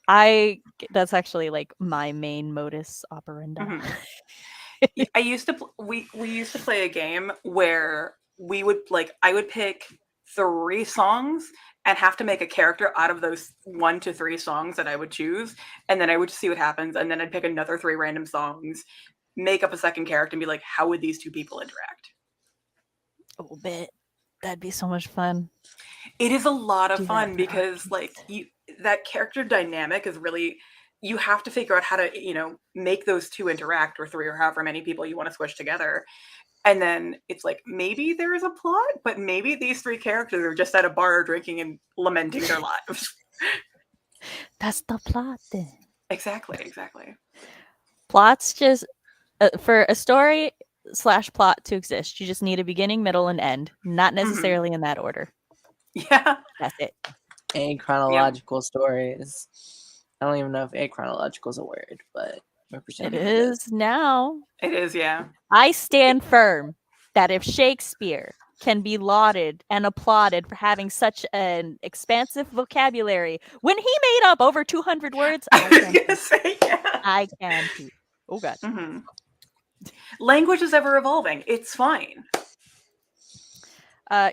Speaker 1: That's actually like my main modus operandi.
Speaker 3: Mm-hmm. I used to we used to play a game where we would I would pick 3 songs and have to make a character out of those 1 to 3 songs that I would choose, and then I would see what happens, and then I'd pick another 3 random songs, make up a second character, and be like, how would these 2 people interact?
Speaker 1: Oh, bet that'd be so much fun.
Speaker 3: It is a lot of fun because that character dynamic is really, you have to figure out how to make those 2 interact, or 3, or however many people you want to squish together. And then it's like, maybe there is a plot, but maybe these 3 characters are just at a bar drinking and lamenting their lives.
Speaker 1: That's the plot then.
Speaker 3: Exactly.
Speaker 1: Plots just for a story / plot to exist, you just need a beginning, middle, and end, not necessarily in that order.
Speaker 3: Yeah.
Speaker 1: That's it.
Speaker 2: Achronological stories. I don't even know if achronological is a word, but
Speaker 1: it is now.
Speaker 3: It is, yeah.
Speaker 1: I stand firm that if Shakespeare can be lauded and applauded for having such an expansive vocabulary when he made up over 200 words,
Speaker 3: I was gonna say, yeah.
Speaker 1: I can too. Oh god.
Speaker 3: Mm-hmm. Language is ever evolving. It's fine.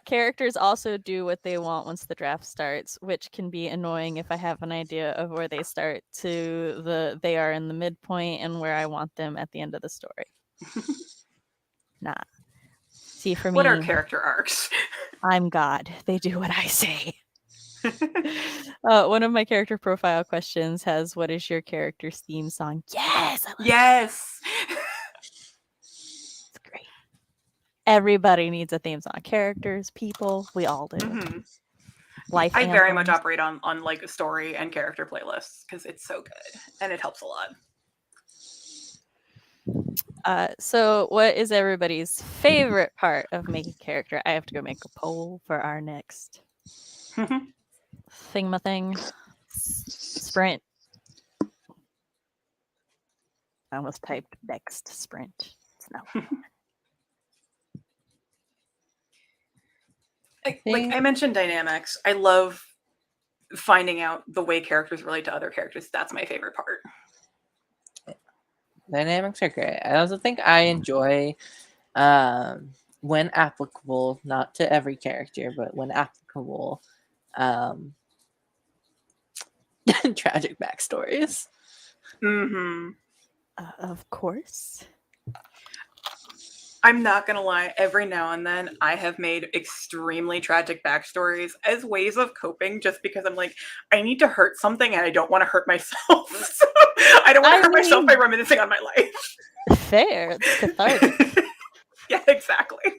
Speaker 1: Characters also do what they want once the draft starts, which can be annoying if I have an idea of where they start to they are in the midpoint and where I want them at the end of the story. Nah. See, for me,
Speaker 3: what are character arcs?
Speaker 1: I'm God. They do what I say. One of my character profile questions has, what is your character's theme song? Yes!
Speaker 3: Yes!
Speaker 1: It's great. Everybody needs a theme song. Characters, people, we all do.
Speaker 3: Mm-hmm.
Speaker 1: Life
Speaker 3: I
Speaker 1: anthems.
Speaker 3: very much operate on like story and character playlists because it's so good and it helps a lot.
Speaker 1: So what is everybody's favorite part of making character? I have to go make a poll for our next thing. Sprint. I almost typed next sprint. It's not.
Speaker 3: Like I mentioned dynamics. I love finding out the way characters relate to other characters. That's my favorite part.
Speaker 2: Dynamics are great. I also think I enjoy, when applicable, not to every character, but when applicable, tragic backstories.
Speaker 3: Mm-hmm.
Speaker 1: Of course.
Speaker 3: I'm not gonna lie, every now and then I have made extremely tragic backstories as ways of coping, just because I'm like, I need to hurt something and I don't want to hurt myself. So I don't want to hurt myself by reminiscing on my life.
Speaker 1: Fair. It's cathartic.
Speaker 3: Yeah, exactly.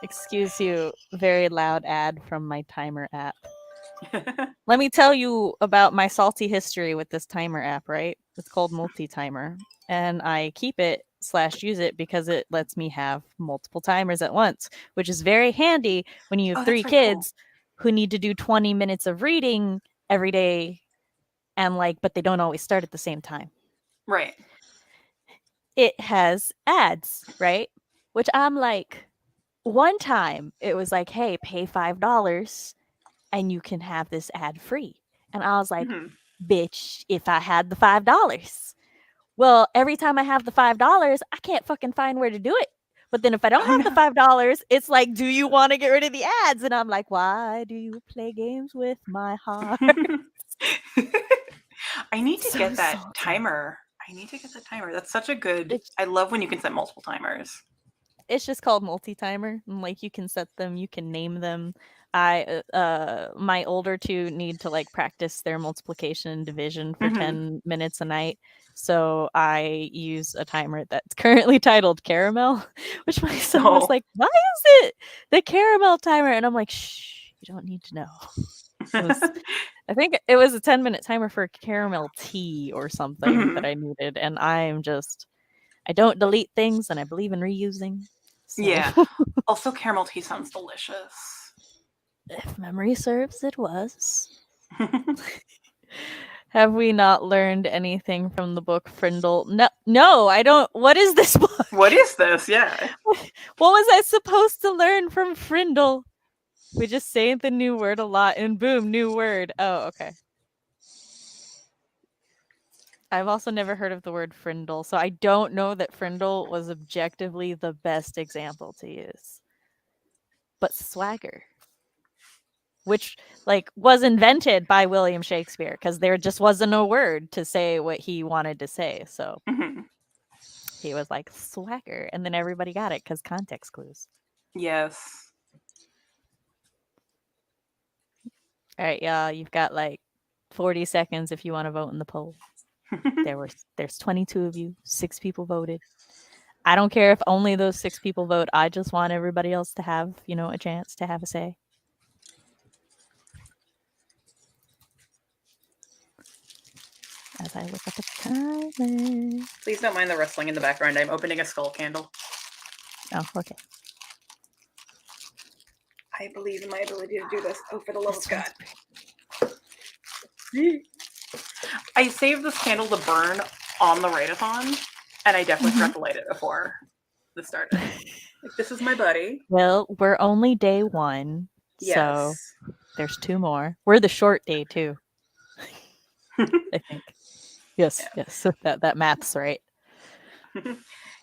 Speaker 1: Excuse you, very loud ad from my timer app. Let me tell you about my salty history with this timer app, right? It's called Multi-Timer, and I keep it / use it because it lets me have multiple timers at once, which is very handy when you have 3 kids who need to do 20 minutes of reading every day, and but they don't always start at the same time.
Speaker 3: Right.
Speaker 1: It has ads, right? Which I'm like, one time it was like, hey, pay $5 and you can have this ad free. And I was like, bitch, if I had the $5. Well, every time I have the $5, I can't fucking find where to do it. But then if I don't have the $5, it's like, do you want to get rid of the ads? And I'm like, why do you play games with my heart?
Speaker 3: I need to
Speaker 1: So
Speaker 3: get that
Speaker 1: salty.
Speaker 3: timer. I need to get that timer. That's such a good.
Speaker 1: It's-
Speaker 3: I love when you can set multiple timers.
Speaker 1: It's just called multi-timer. And like you can set them, you can name them. My older two need to like practice their multiplication and division for 10 minutes a night. So I use a timer that's currently titled Caramel, which my son was like, why is it the caramel timer? And I'm like, shh, you don't need to know. I think it was a 10-minute timer for caramel tea or something that I needed. And I don't delete things and I believe in reusing. So.
Speaker 3: Yeah. Also, caramel tea sounds delicious.
Speaker 1: If memory serves, it was. Have we not learned anything from the book Frindle? No, I don't. What is this book?
Speaker 3: What is this? Yeah.
Speaker 1: What was I supposed to learn from Frindle? We just say the new word a lot and boom, new word. Oh, okay. I've also never heard of the word Frindle, so I don't know that Frindle was objectively the best example to use. But swagger, which like was invented by William Shakespeare because there just wasn't a word to say what he wanted to say. So he was like swagger, and then everybody got it because context clues.
Speaker 3: Yes.
Speaker 1: All right, y'all, you've got like 40 seconds if you want to vote in the poll. There's 22 of you, 6 people voted. I don't care if only those 6 people vote. I just want everybody else to have, a chance to have a say. As I look at the timer.
Speaker 3: Please don't mind the rustling in the background. I'm opening a skull candle.
Speaker 1: Oh, okay.
Speaker 3: I believe in my ability to do this. Oh, for the love of God. I saved this candle to burn on the Writeathon, and I definitely forgot to light it before this started. Like, this is my buddy.
Speaker 1: Well, we're only day 1, so there's 2 more. We're the short day too. I think. Yes. So that math's right.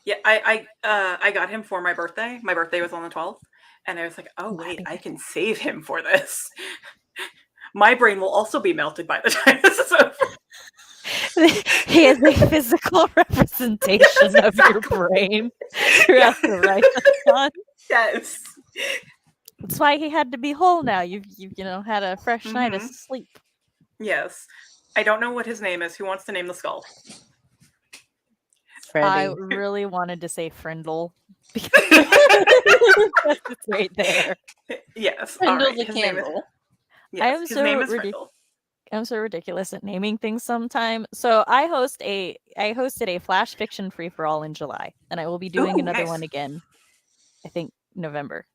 Speaker 3: Yeah, I got him for my birthday. My birthday was on the 12th, and I was like, oh wait, I can save him for this. My brain will also be melted by the time this is over.
Speaker 1: He is a physical representation of your brain throughout the Writeathon.
Speaker 3: Yes.
Speaker 1: That's why he had to be whole now. You've had a fresh night of sleep.
Speaker 3: Yes. I don't know what his name is. Who wants to name the skull?
Speaker 2: Freddie.
Speaker 1: I really wanted to say Frindle. It's right there.
Speaker 3: Yes.
Speaker 2: Frindle the candle.
Speaker 3: Yes, his name is Frindle.
Speaker 1: I'm so ridiculous at naming things sometimes. So I hosted a flash fiction free for all in July, and I will be doing another one again. I think November.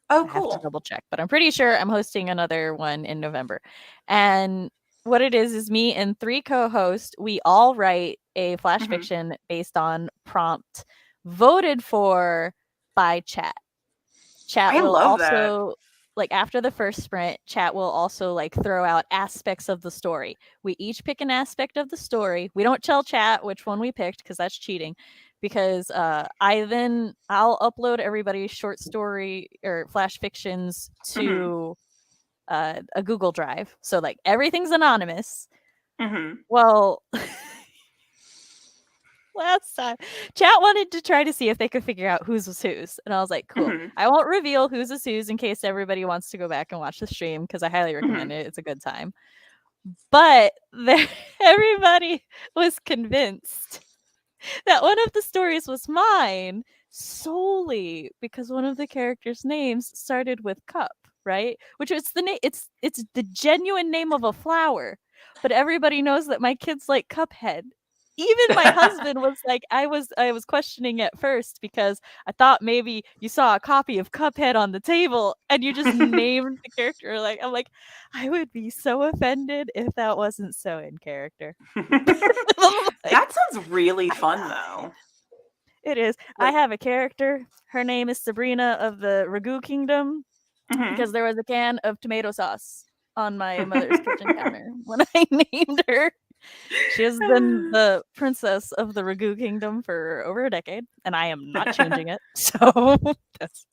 Speaker 3: Oh,
Speaker 1: cool. I have to double check, but I'm pretty sure I'm hosting another one in November. And what it is me and 3 co-hosts, we all write a flash fiction based on prompt voted for by chat. Chat will also, like after the first sprint, chat will also like throw out aspects of the story. We each pick an aspect of the story. We don't tell chat which one we picked because that's cheating. Because I'll upload everybody's short story or flash fictions to a Google Drive. So like everything's anonymous. Well, last time chat wanted to try to see if they could figure out whose was whose, and I was like, cool. I won't reveal whose is whose in case everybody wants to go back and watch the stream because I highly recommend it. It's a good time. But everybody was convinced that one of the stories was mine solely because one of the characters' names started with Cup, right? Which is the name. It's the genuine name of a flower, but everybody knows that my kids like Cuphead. Even my husband was like, I was questioning at first because I thought maybe you saw a copy of Cuphead on the table and you just named the character. I'm like, I would be so offended if that wasn't so in character.
Speaker 3: That sounds really fun, though.
Speaker 1: It is. I have a character. Her name is Sabrina of the Ragu Kingdom because there was a can of tomato sauce on my mother's kitchen counter when I named her. She has been the princess of the Ragu Kingdom for over a decade, and I am not changing it. So that's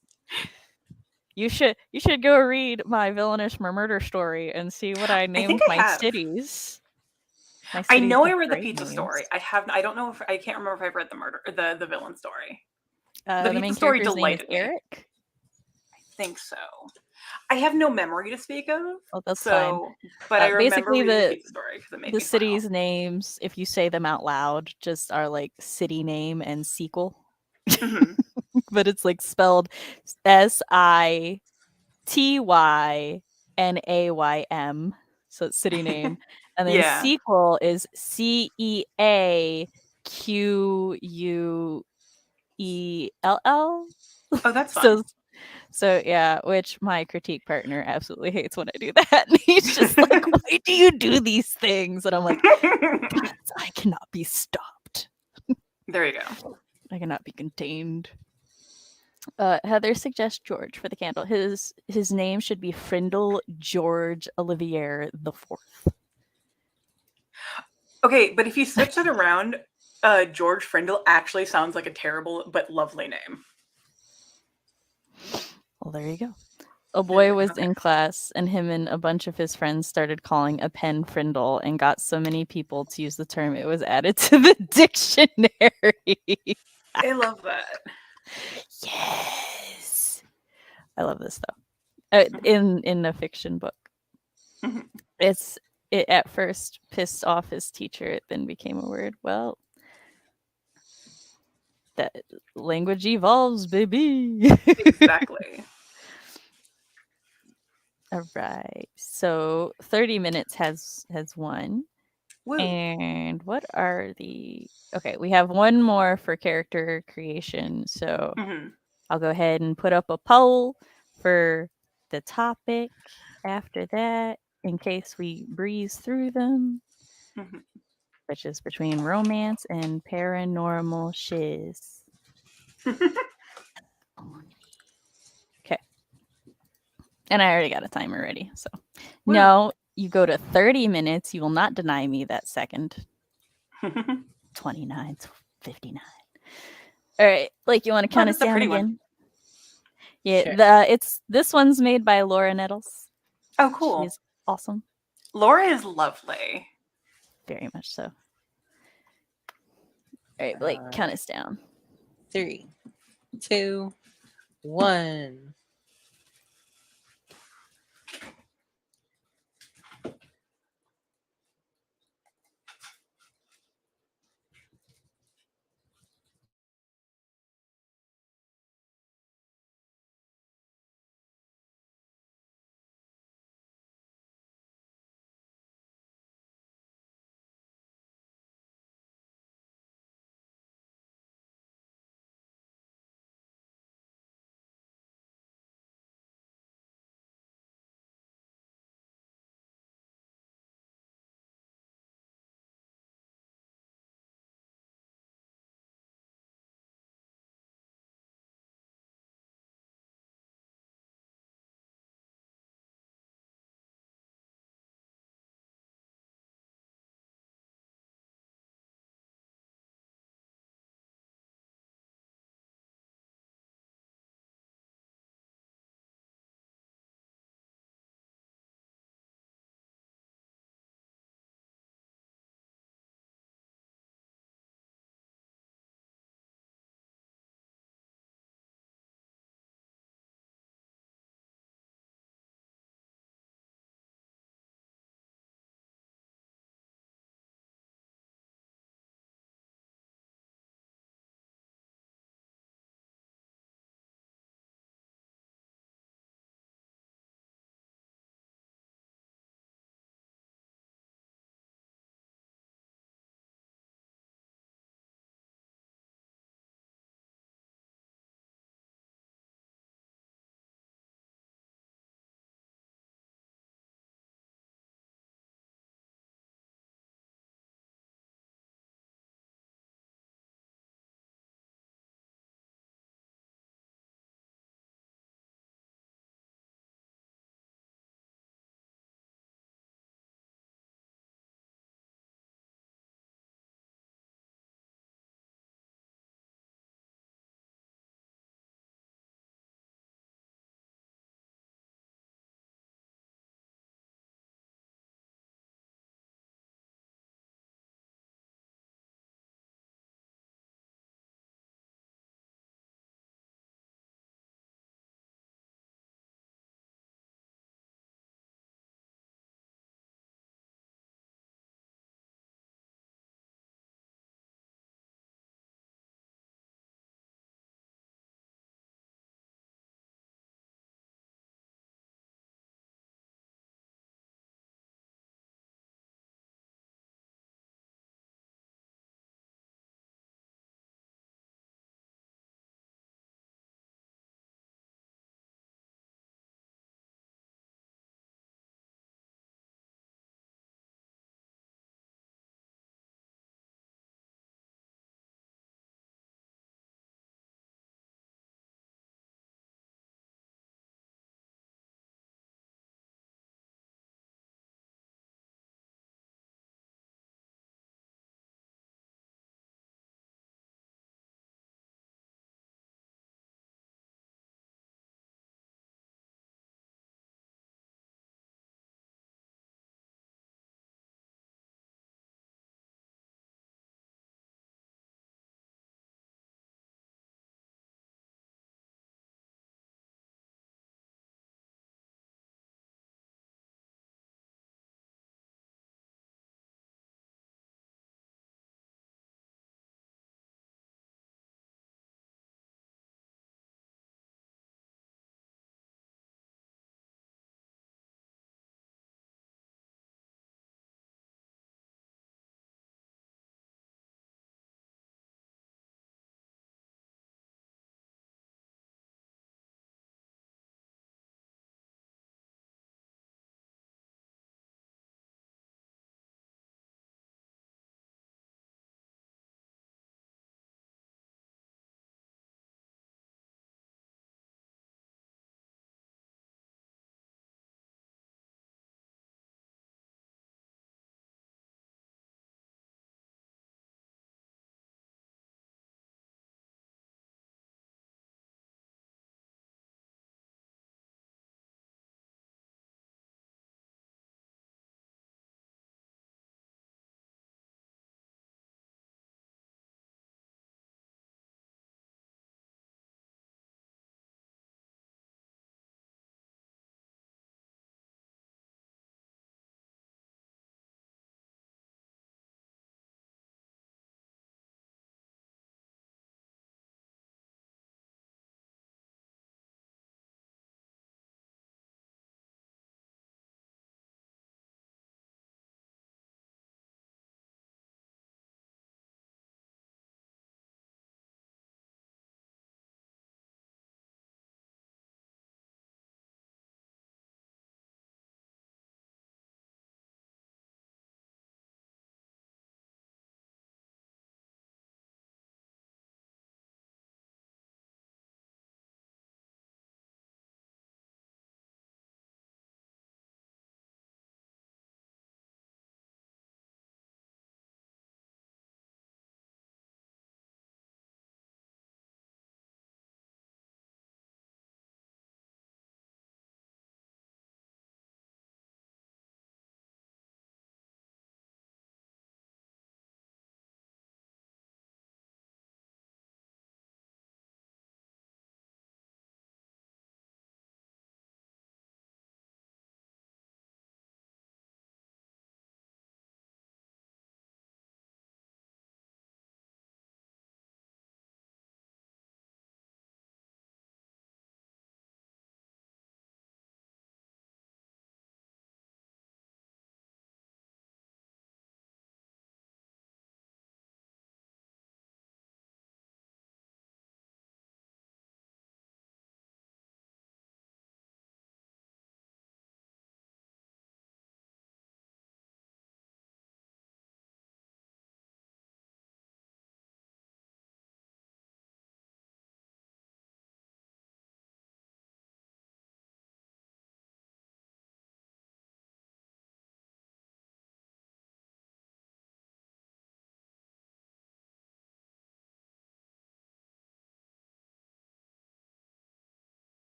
Speaker 1: you should go read my villainous murder story and see what I
Speaker 3: I think
Speaker 1: named
Speaker 3: I
Speaker 1: my
Speaker 3: have.
Speaker 1: cities. My
Speaker 3: I
Speaker 1: cities
Speaker 3: know I
Speaker 1: have
Speaker 3: read the
Speaker 1: great
Speaker 3: pizza
Speaker 1: names.
Speaker 3: story. I don't know if I can't remember if I've read the murder the villain story. The
Speaker 1: The
Speaker 3: pizza
Speaker 1: main
Speaker 3: story
Speaker 1: character's name is
Speaker 3: delighted me.
Speaker 1: Eric.
Speaker 3: I think so. I have no memory to speak of.
Speaker 1: Oh, that's fine.
Speaker 3: But I remember
Speaker 1: Basically,
Speaker 3: reading the pizza story because it made
Speaker 1: the
Speaker 3: me smile.
Speaker 1: cities' names, if you say them out loud, just are like city name and sequel.
Speaker 3: Mhm.
Speaker 1: But it's like spelled SITYNAYM. So it's city name. And then
Speaker 3: Yeah.
Speaker 1: sequel is CEAQUELL.
Speaker 3: Oh, that's fun.
Speaker 1: So yeah, which my critique partner absolutely hates when I do that. And he's just like, why do you do these things? And I'm like, I cannot be stopped.
Speaker 3: There you go.
Speaker 1: I cannot be contained. Heather suggests George for the candle. His name should be Frindle George Olivier the Fourth.
Speaker 3: Okay, but if you switch it around, George Frindle actually sounds like a terrible but lovely name.
Speaker 1: Well, there you go. A boy was in class, and him and a bunch of his friends started calling a pen Frindle, and got so many people to use the term it was added to the dictionary.
Speaker 3: I love that.
Speaker 1: Yes, I love this stuff. In a fiction book,
Speaker 3: Mhm.
Speaker 1: it at first pissed off his teacher. It then became a word. Well, that language evolves, baby.
Speaker 3: Exactly.
Speaker 1: All right. So 30 minutes has won.
Speaker 3: Woo.
Speaker 1: And what are the okay, we have one more for character creation. So
Speaker 3: Mhm.
Speaker 1: I'll go ahead and put up a poll for the topic after that in case we breeze through them,
Speaker 3: Mhm.
Speaker 1: which is between romance and paranormal shiz. Okay. And I already got a timer ready. So
Speaker 3: Woo.
Speaker 1: no, you go to 30 minutes. You will not deny me that second. 29, 59. All right. Like, you want to
Speaker 3: Oh,
Speaker 1: count us
Speaker 3: that's a
Speaker 1: down
Speaker 3: pretty one.
Speaker 1: again? Yeah,
Speaker 2: Sure.
Speaker 1: this one's made by Laura Nettles.
Speaker 3: Oh, cool.
Speaker 1: She's awesome.
Speaker 3: Laura is lovely.
Speaker 1: Very much so. All right, Blake, count us down.
Speaker 2: 3, 2, 1.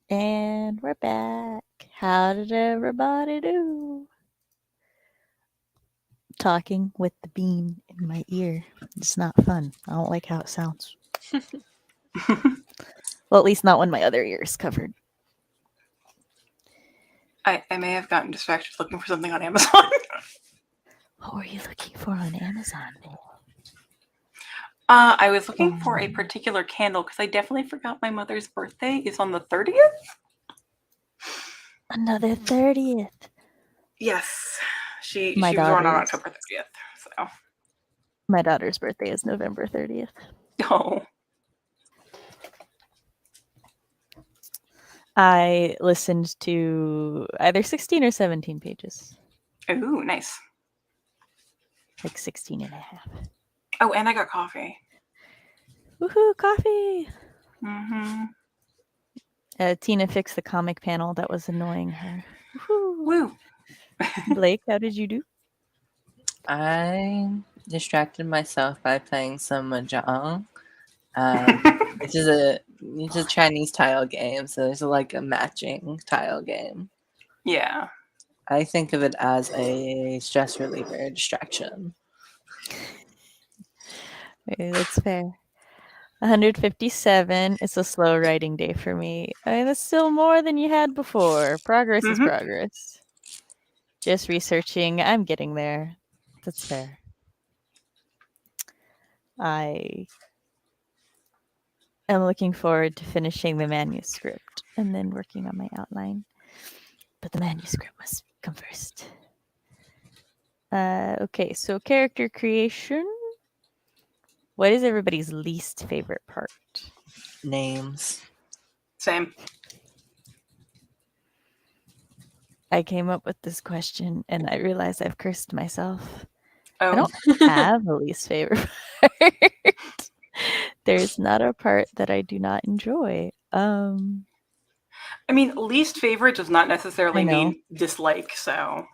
Speaker 1: And we're back. How did everybody do? Talking with the bean in my ear. It's not fun. I don't like how it sounds. Well, at least not when my other ear is covered.
Speaker 3: I may have gotten distracted looking for something on Amazon.
Speaker 1: What were you looking for on Amazon, man?
Speaker 3: I was looking for a particular candle because I definitely forgot my mother's birthday is on the 30th.
Speaker 1: Another 30th.
Speaker 3: Yes, she
Speaker 1: My
Speaker 3: was born on
Speaker 1: daughter's-
Speaker 3: October 30th. So,
Speaker 1: My daughter's birthday is November 30th.
Speaker 3: oh,
Speaker 1: I listened to either 16 or 17 pages.
Speaker 3: ooh, nice.
Speaker 1: Like 16 and a half.
Speaker 3: Oh, and I got coffee.
Speaker 1: Woohoo, coffee!
Speaker 3: Mm-hmm.
Speaker 1: Tina fixed the comic panel that was annoying her. Woohoo.
Speaker 3: Woo.
Speaker 1: Blake, how did you do?
Speaker 2: I distracted myself by playing some mahjong, which is a Chinese tile game. So there's like a matching tile game.
Speaker 3: Yeah.
Speaker 2: I think of it as a stress reliever distraction.
Speaker 1: Okay, that's fair. 157. It's a slow writing day for me. I mean, that's still more than you had before. Progress is
Speaker 3: Mhm.
Speaker 1: progress. Just researching. I'm getting there. That's fair. I am looking forward to finishing the manuscript and then working on my outline. But the manuscript must come first. Okay, so character creation. What is everybody's least favorite part?
Speaker 2: Names.
Speaker 3: Same.
Speaker 1: I came up with this question and I realized I've cursed myself.
Speaker 3: Oh,
Speaker 1: I don't have a least favorite part. There's not a part that I do not enjoy.
Speaker 3: I mean, least favorite does not necessarily
Speaker 1: I know.
Speaker 3: mean dislike. So,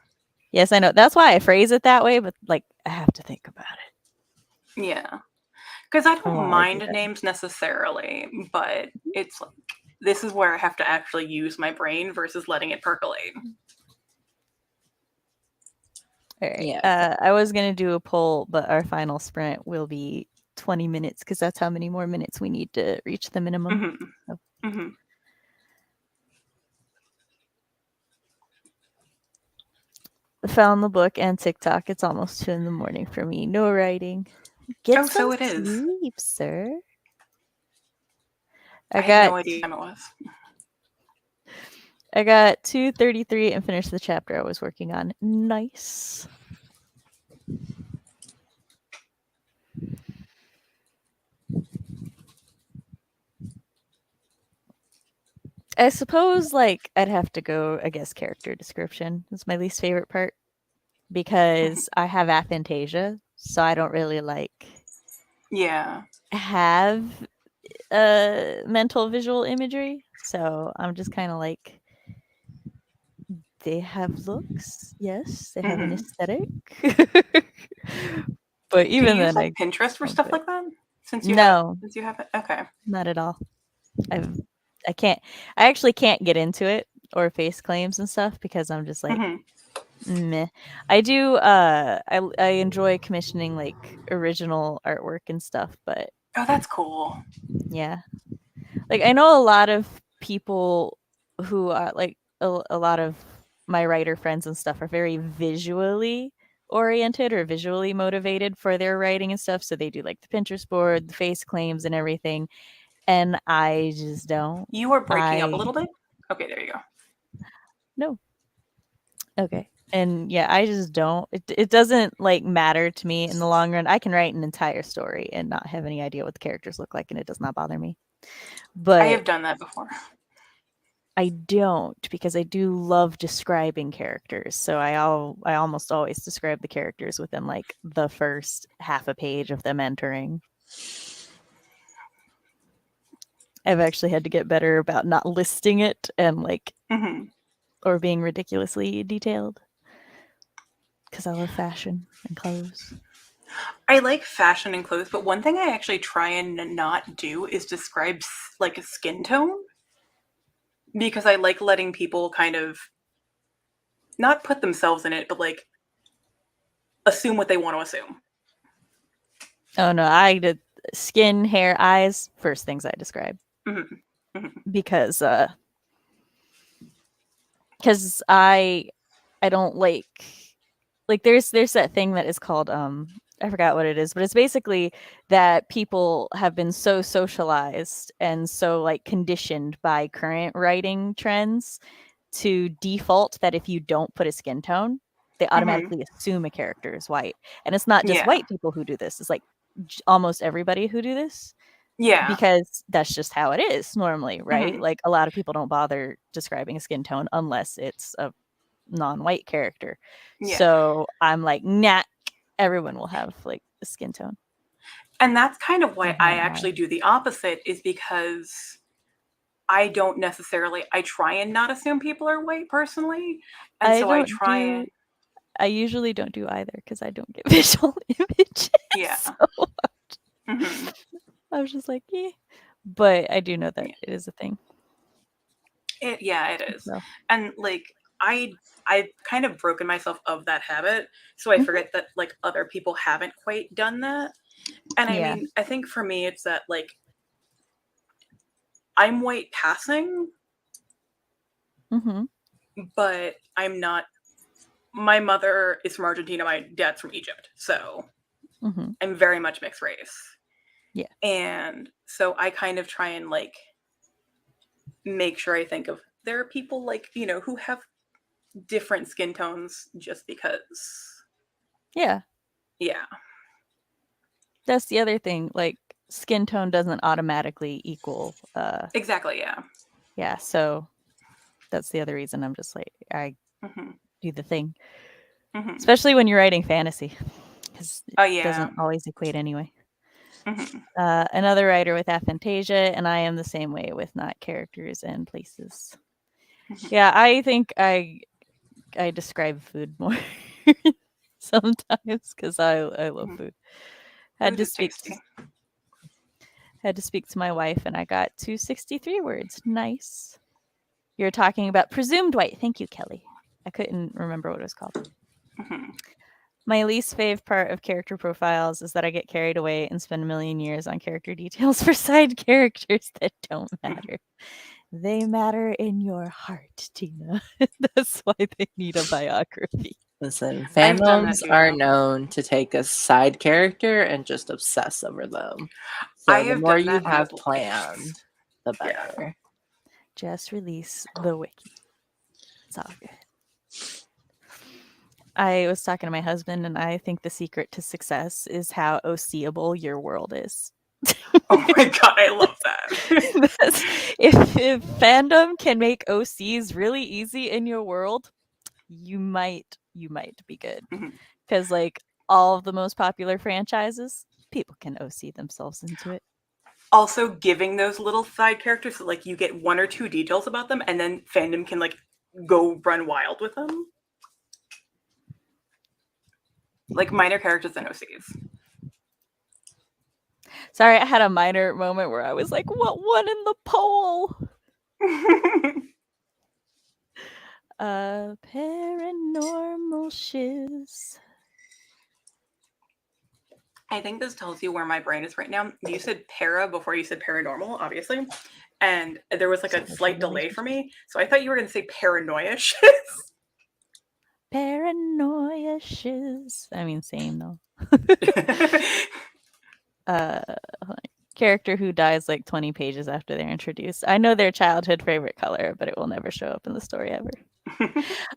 Speaker 1: Yes, I know. That's why I phrase it that way, but like I have to think about it.
Speaker 3: yeah, because I
Speaker 1: Oh,
Speaker 3: don't
Speaker 1: I do
Speaker 3: mind
Speaker 1: that.
Speaker 3: names necessarily, but it's like this is where I have to actually use my brain versus letting it percolate.
Speaker 1: All right.
Speaker 2: Yeah.
Speaker 1: I was gonna do a poll, but our final sprint will be 20 minutes because that's how many more minutes we need to reach the minimum.
Speaker 3: Mm-hmm.
Speaker 1: So.
Speaker 3: Mm-hmm.
Speaker 1: Found the book and TikTok. It's almost 2 in the morning for me. No writing. Get
Speaker 3: Oh,
Speaker 1: some
Speaker 3: so it is.
Speaker 1: sleep, sir.
Speaker 3: I had no idea what time it was.
Speaker 1: I got 2:33 and finished the chapter I was working on. Nice. I suppose like I'd have to go, I guess, character description is my least favorite part because I have aphantasia, so I don't really like
Speaker 3: Yeah.
Speaker 1: have mental visual imagery. So I'm just kind of like they have looks, yes, they have an
Speaker 3: Mhm.
Speaker 1: aesthetic. But
Speaker 3: Do you
Speaker 1: even
Speaker 3: use
Speaker 1: then, I
Speaker 3: like Pinterest for
Speaker 1: don't
Speaker 3: stuff
Speaker 1: do it.
Speaker 3: like that? Since you
Speaker 1: No,
Speaker 3: have it, okay.
Speaker 1: not at all. I can't. I actually can't get into it or face claims and stuff because I'm just like
Speaker 3: Mhm.
Speaker 1: meh. I do. I enjoy commissioning like original artwork and stuff, but
Speaker 3: Oh, that's cool.
Speaker 1: yeah, like I know a lot of people who are like a lot of my writer friends and stuff are very visually oriented or visually motivated for their writing and stuff. So they do like the Pinterest board, the face claims, and everything. And I just don't.
Speaker 3: You are breaking up a
Speaker 1: I
Speaker 3: little bit. Okay, there you go.
Speaker 1: no. Okay. And yeah, I just don't. It doesn't like matter to me in the long run. I can write an entire story and not have any idea what the characters look like, and it does not bother me.
Speaker 3: I
Speaker 1: But
Speaker 3: have done that before.
Speaker 1: I don't because I do love describing characters. So I almost always describe the characters within like the first half a page of them entering. I've actually had to get better about not listing it and like
Speaker 3: Mhm.
Speaker 1: or being ridiculously detailed because I love fashion and clothes.
Speaker 3: I like fashion and clothes, but one thing I actually try and not do is describe like a skin tone. because I like letting people kind of not put themselves in it, but like assume what they want to assume.
Speaker 1: Oh no, I did skin, hair, eyes, first things I describe.
Speaker 3: Mm-hmm. Mm-hmm.
Speaker 1: Because I don't like there's that thing that is called I forgot what it is, but it's basically that people have been so socialized and so like conditioned by current writing trends to default that if you don't put a skin tone, they automatically assume a character is white. And it's not just
Speaker 3: Yeah.
Speaker 1: white people who do this. It's like almost everybody who do this.
Speaker 3: Yeah.
Speaker 1: Because that's just how it is normally, right?
Speaker 3: Mhm.
Speaker 1: Like a lot of people don't bother describing a skin tone unless it's a non-white character.
Speaker 3: Yeah.
Speaker 1: So I'm like, nah, everyone will have like a skin tone.
Speaker 3: And that's kind of why
Speaker 1: I
Speaker 3: I
Speaker 1: don't know
Speaker 3: actually
Speaker 1: why.
Speaker 3: do the opposite, is because I don't necessarily, I try and not assume people are white personally. And
Speaker 1: I
Speaker 3: so I
Speaker 1: don't
Speaker 3: try
Speaker 1: do
Speaker 3: and,
Speaker 1: I usually don't do either because I don't get visual images.
Speaker 3: yeah.
Speaker 1: So
Speaker 3: Mhm.
Speaker 1: I was just like, yeah. But I do know that
Speaker 3: Yeah.
Speaker 1: it is a thing.
Speaker 3: Yeah, it is.
Speaker 1: So
Speaker 3: And like I've kind of broken myself of that habit, so I forget that like other people haven't quite done that. And I
Speaker 1: yeah.
Speaker 3: mean, I think for me it's that like I'm white passing,
Speaker 1: Mm-hmm.
Speaker 3: but I'm not. My mother is from Argentina, my dad's from Egypt, so
Speaker 1: Mm-hmm.
Speaker 3: I'm very much mixed race.
Speaker 1: Yeah.
Speaker 3: And so I kind of try and like make sure I think of there are people like, who have different skin tones just because.
Speaker 1: Yeah.
Speaker 3: Yeah.
Speaker 1: That's the other thing. Like skin tone doesn't automatically equal
Speaker 3: Exactly, yeah.
Speaker 1: yeah, so that's the other reason I'm just like I
Speaker 3: Mm-hmm.
Speaker 1: do the thing.
Speaker 3: Mm-hmm.
Speaker 1: Especially when you're writing fantasy. Because it
Speaker 3: Oh yeah.
Speaker 1: doesn't always equate anyway.
Speaker 3: Mm-hmm.
Speaker 1: Another writer with aphantasia, and I am the same way with not characters and places.
Speaker 3: Mm-hmm.
Speaker 1: Yeah, I think I describe food more sometimes because I love
Speaker 3: Mm-hmm.
Speaker 1: food.
Speaker 3: Food is tasty.
Speaker 1: Had to speak to my wife, and I got 263 words. Nice. You're talking about presumed white. Thank you, Kelly. I couldn't remember what it was called.
Speaker 3: Mm-hmm.
Speaker 1: My least fave part of character profiles is that I get carried away and spend a million years on character details for side characters that don't matter. They matter in your heart, Tina. That's why they need a biography.
Speaker 2: Listen,
Speaker 3: I've done that
Speaker 2: fandoms
Speaker 3: too,
Speaker 2: are
Speaker 3: though.
Speaker 2: known to take a side character and just obsess over them.
Speaker 3: I
Speaker 2: So the
Speaker 3: have
Speaker 2: more
Speaker 3: done
Speaker 2: you
Speaker 3: that
Speaker 2: have
Speaker 3: multiple times.
Speaker 2: planned, the
Speaker 3: Yeah.
Speaker 2: better.
Speaker 1: Just release the wiki. It's all good. I was talking to my husband, and I think the secret to success is how OCable your world is.
Speaker 3: Oh my god, I love that.
Speaker 1: if fandom can make OCs really easy in your world, you might be good.
Speaker 3: Mhm.
Speaker 1: Because like all of the most popular franchises, people can OC themselves into it.
Speaker 3: Also, giving those little side characters so like you get one or two details about them, and then fandom can like go run wild with them. Like minor characters and OCs.
Speaker 1: Sorry, I had a minor moment where I was like, what one in the poll? Paranormal shiz.
Speaker 3: I think this tells you where my brain is right now. You said para before you said paranormal, obviously. And there was like a slight delay for me. So I thought you were going to say paranoia shit.
Speaker 1: Paranoia shiz. I mean, same though. Character who dies like 20 pages after they're introduced. I know their childhood favorite color, but it will never show up in the story ever.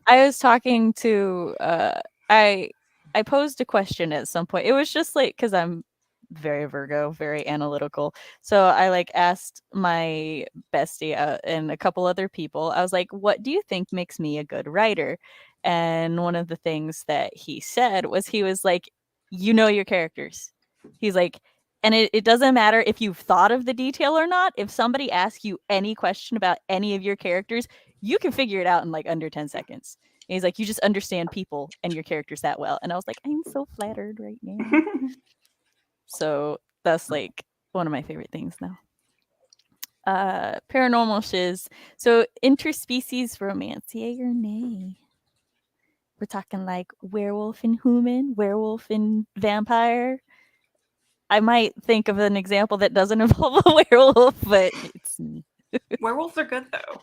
Speaker 1: I was talking to I posed a question at some point. It was just like because I'm very Virgo, very analytical. So I like asked my bestie and a couple other people. I was like, "What do you think makes me a good writer?" And one of the things that he said was he was like, "You know your characters." He's like, and it doesn't matter if you've thought of the detail or not. If somebody asks you any question about any of your characters, you can figure it out in like under 10 seconds. And he's like, you just understand people and your characters that well. And I was like, I'm so flattered right now. So that's like one of my favorite things now. Paranormal shiz. So interspecies romance, yay or nay? We're talking like werewolf and human, werewolf and vampire. I might think of an example that doesn't involve a werewolf, but it's me.
Speaker 3: Werewolves are good though.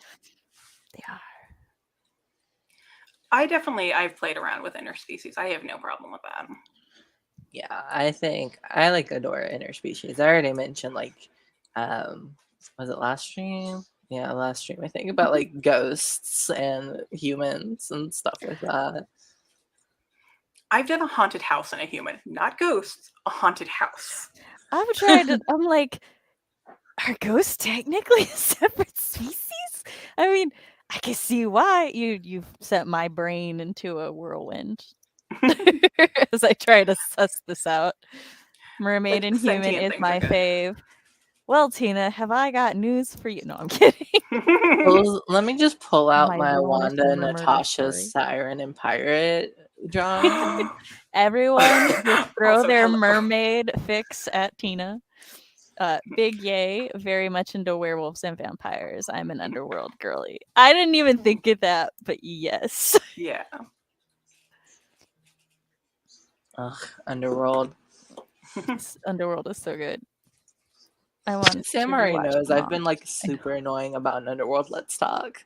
Speaker 1: They are.
Speaker 3: I've played around with interspecies. I have no problem with that.
Speaker 2: Yeah, I think I like adore interspecies. I already mentioned like was it last stream? Yeah, last stream I think about like ghosts and humans and stuff like that.
Speaker 3: I've done a haunted house and a human, not ghosts, a haunted house.
Speaker 1: I'm trying to. I'm like, are ghosts technically a separate species? I mean, I can see why you've sent my brain into a whirlwind as I try to suss this out. Mermaid
Speaker 3: Like
Speaker 1: and human
Speaker 3: sentient
Speaker 1: is
Speaker 3: things are
Speaker 1: my
Speaker 3: good.
Speaker 1: fave. Well, Tina, have I got news for you? No, I'm kidding.
Speaker 2: Well, let me just pull out
Speaker 1: My
Speaker 2: my
Speaker 1: Ruined
Speaker 2: Wanda
Speaker 1: Summer Murder
Speaker 2: Natasha's
Speaker 1: story.
Speaker 2: Siren and Pirate drawing.
Speaker 1: Everyone, just throw
Speaker 3: Also,
Speaker 1: their
Speaker 3: hello.
Speaker 1: mermaid fix at Tina. Big yay, very much into werewolves and vampires. I'm an underworld girly. I didn't even think of that, but yes.
Speaker 3: Yeah.
Speaker 2: Ugh, Underworld.
Speaker 1: Underworld is so good. I want
Speaker 2: Sam
Speaker 1: to
Speaker 2: already
Speaker 1: rewatch
Speaker 2: knows
Speaker 1: them
Speaker 2: I've
Speaker 1: all.
Speaker 2: been like
Speaker 1: I know.
Speaker 2: super annoying about an Underworld Let's Talk.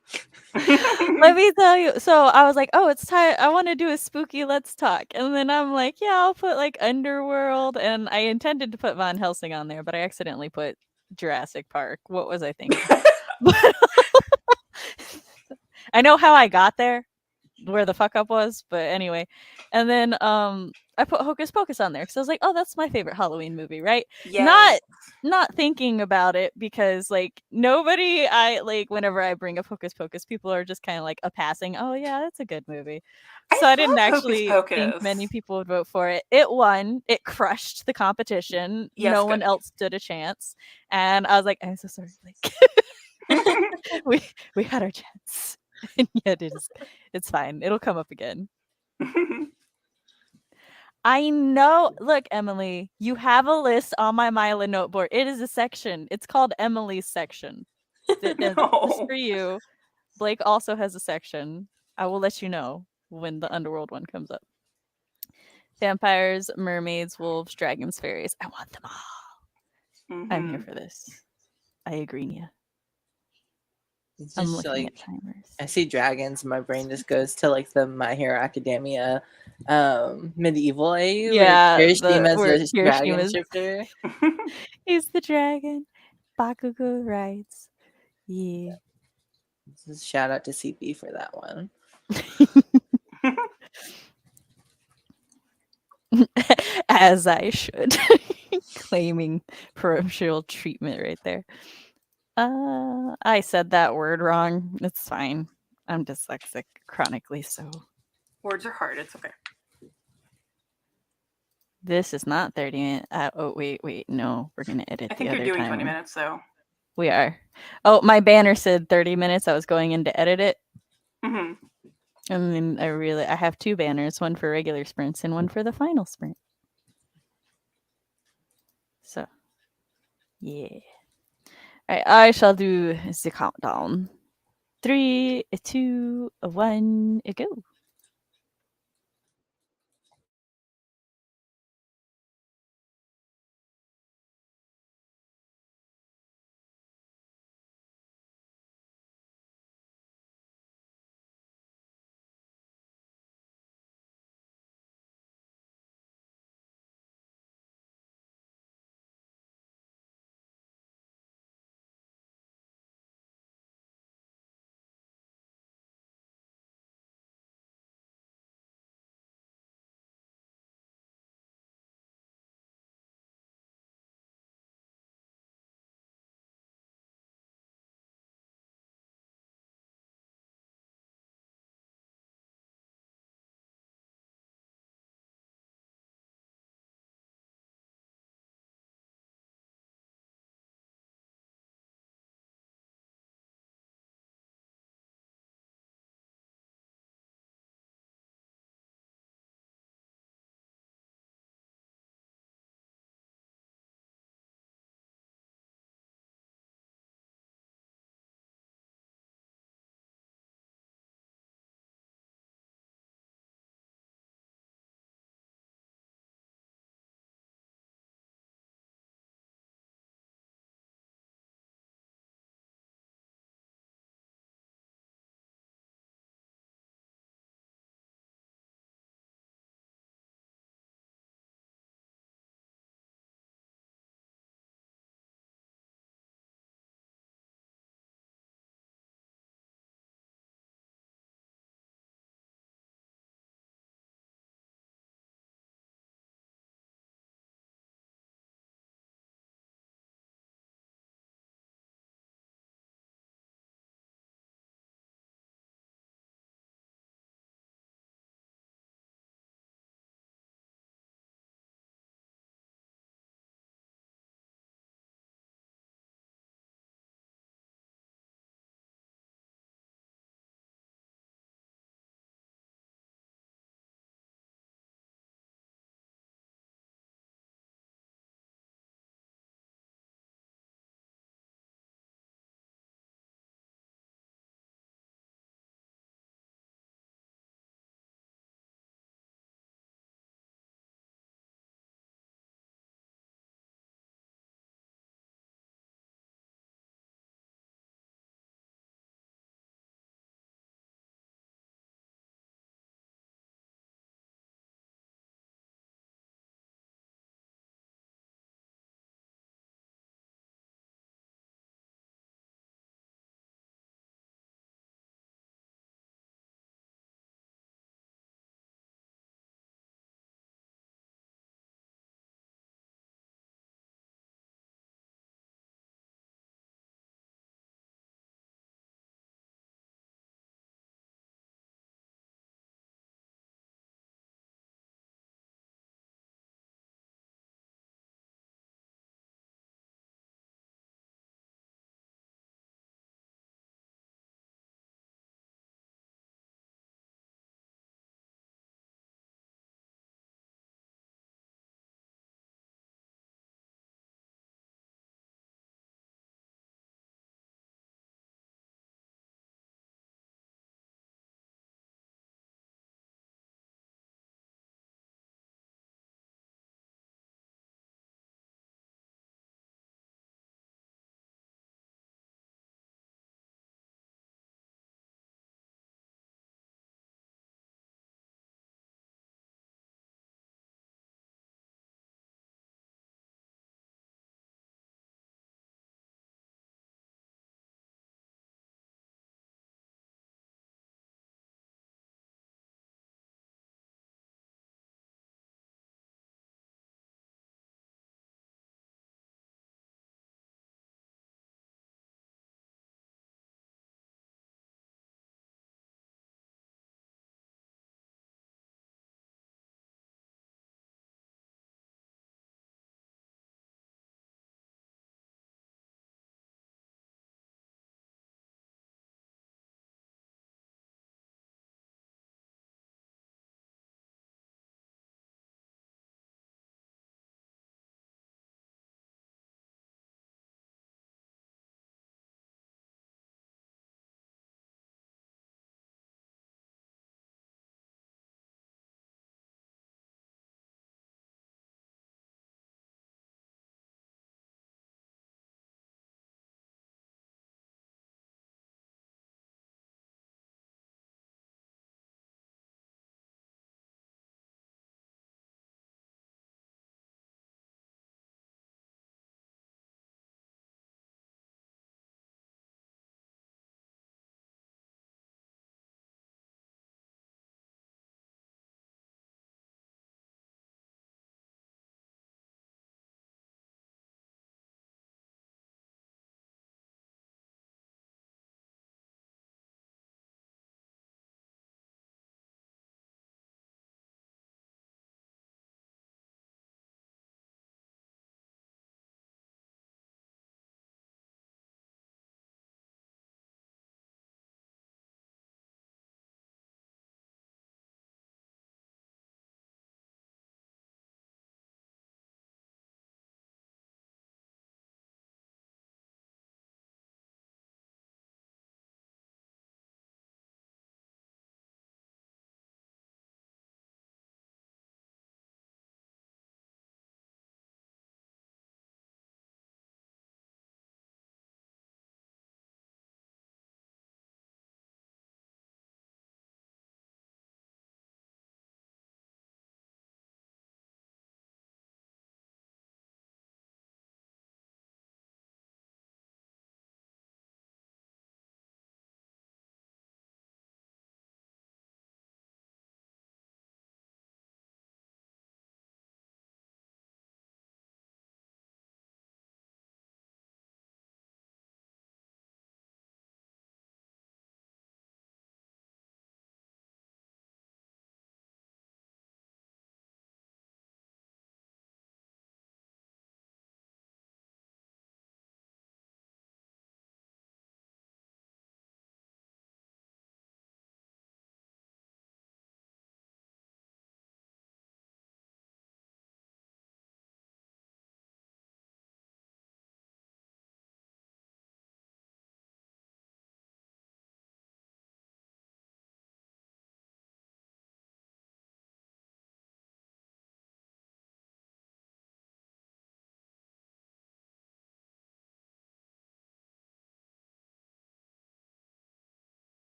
Speaker 1: Let me tell you. So I was like, oh, it's time. I want to do a spooky Let's Talk. And then I'm like, yeah, I'll put like Underworld. And I intended to put Von Helsing on there, but I accidentally put Jurassic Park. What was I thinking? But I know how I got there, where the fuck up was, but anyway. And then I put Hocus Pocus on there because I was like, oh, that's my favorite Halloween movie, right?
Speaker 3: Yes.
Speaker 1: Not thinking about it because like nobody I like whenever I bring up Hocus Pocus, people are just kind of like a passing, oh yeah, that's a good movie. So I didn't
Speaker 3: love Hocus
Speaker 1: actually think
Speaker 3: Pocus.
Speaker 1: many people would vote for it. It won. It crushed the competition.
Speaker 3: Yes,
Speaker 1: No one
Speaker 3: good.
Speaker 1: else stood a chance. And I was like, I'm so sorry. Like we had our chance. And yet it's fine. It'll come up again. I know. Look, Emily, you have a list on my Mila noteboard. It is a section. It's called Emily's section. Just
Speaker 3: No.
Speaker 1: for you. Blake also has a section. I will let you know when the underworld one comes up. Vampires, mermaids, wolves, dragons, fairies. I want them all. I'm here for this. I agree, Nia.
Speaker 2: It's
Speaker 1: I'm
Speaker 2: just
Speaker 1: looking
Speaker 2: like
Speaker 1: at timers.
Speaker 2: I see dragons, my brain just goes to like the My Hero Academia medieval age where
Speaker 1: Yeah,
Speaker 2: Kirishima's
Speaker 1: where
Speaker 2: a dragon
Speaker 1: Hiroshima
Speaker 2: shifter.
Speaker 1: is the dragon. Bakugo rides. Yeah.
Speaker 2: Just shout out to CP for that one.
Speaker 1: As I should. Claiming parental treatment right there. I said that word wrong. It's fine. I'm dyslexic chronically, so
Speaker 3: Words are hard. It's okay.
Speaker 1: this is not 30 minutes. Oh, wait. No, we're going to edit
Speaker 3: I
Speaker 1: the
Speaker 3: think you're
Speaker 1: other
Speaker 3: doing 20
Speaker 1: timer.
Speaker 3: minutes, so.
Speaker 1: We are. Oh, my banner said 30 minutes. I was going in to edit it.
Speaker 3: Mhm.
Speaker 1: And then I have two banners, one for regular sprints and one for the final sprint. So, yeah. All right, I shall do the countdown. 3, 2, 1, go.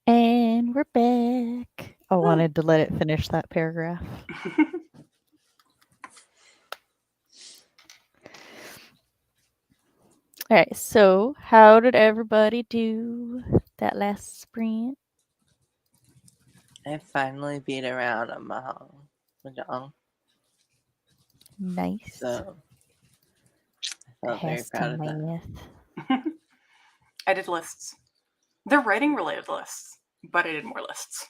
Speaker 1: And we're back. I wanted to let it finish that paragraph. All right, so how did everybody do that last sprint?
Speaker 2: I finally beat around a mile.
Speaker 1: Nice.
Speaker 2: So I felt very proud of that.
Speaker 3: I did lists. They're writing related lists, but I did more lists.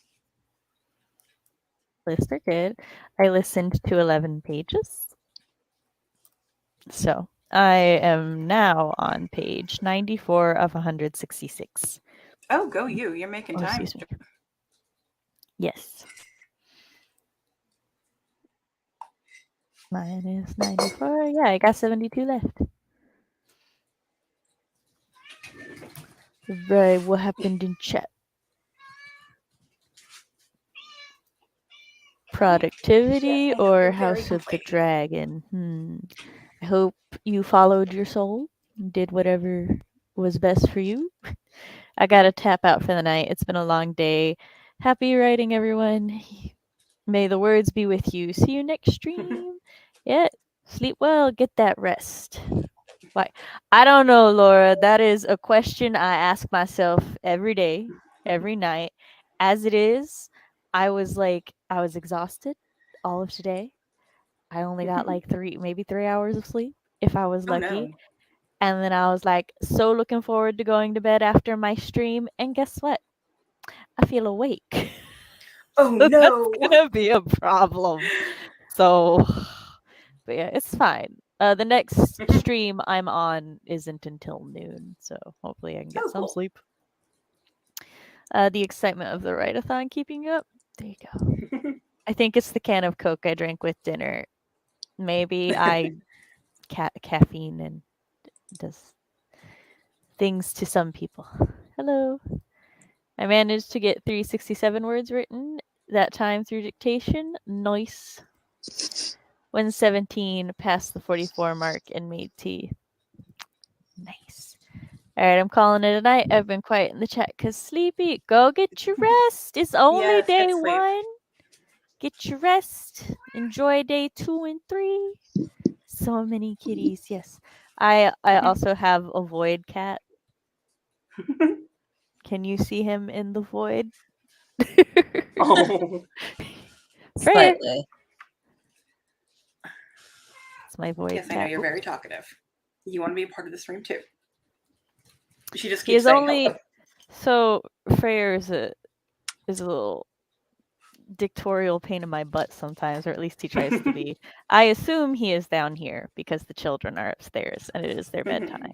Speaker 1: Lists are good. I listened to 11 pages. So I am now on page 94 of 166.
Speaker 3: Oh, go you. You're making
Speaker 1: Oh,
Speaker 3: time.
Speaker 1: excuse me. Yes. Mine is 94. Yeah, I got 72 left. Right, what happened in chat? Productivity
Speaker 3: Yeah,
Speaker 1: or
Speaker 3: you're very
Speaker 1: House of the
Speaker 3: complaining.
Speaker 1: Dragon? I hope you followed your soul and did whatever was best for you. I gotta tap out for the night. It's been a long day. Happy writing, everyone. May the words be with you. See you next stream. Yeah, sleep well. Get that rest. Why? I don't know, Laura. That is a question I ask myself every day, every night. As it is, I was exhausted all of today. I only got like maybe 3 hours of sleep if I was
Speaker 3: Oh
Speaker 1: lucky.
Speaker 3: no.
Speaker 1: And then I was like so looking forward to going to bed after my stream. And guess what? I feel awake.
Speaker 3: Oh
Speaker 1: So that's
Speaker 3: no.
Speaker 1: gonna be a problem. So, but yeah, it's fine. The next stream I'm on isn't until noon, so hopefully I can get
Speaker 3: Oh,
Speaker 1: some
Speaker 3: cool.
Speaker 1: sleep. The excitement of the write-a-thon keeping you up. There you go. I think it's the can of Coke I drank with dinner. Maybe caffeine and does things to some people. Hello. I managed to get 367 words written that time through dictation. Nice. 117 past the 44 mark and made tea. Nice. All right, I'm calling it a night. I've been quiet in the chat because sleepy. Go get your rest. It's only
Speaker 3: Yes,
Speaker 1: day
Speaker 3: get sleep.
Speaker 1: 1. Get your rest. Enjoy day 2 and 3. So many kitties. Yes. I also have a void cat. Can you see him in the void?
Speaker 3: Oh.
Speaker 1: Freya.
Speaker 2: Slightly.
Speaker 1: It's my void
Speaker 3: Yes, I
Speaker 1: cat.
Speaker 3: know you're very talkative. You want to be a part of the stream too. She just
Speaker 1: He
Speaker 3: keeps
Speaker 1: is
Speaker 3: saying
Speaker 1: only
Speaker 3: hello.
Speaker 1: so Freya is a little dictatorial pain in my butt sometimes, or at least he tries to be. I assume he is down here because the children are upstairs and it is their bedtime.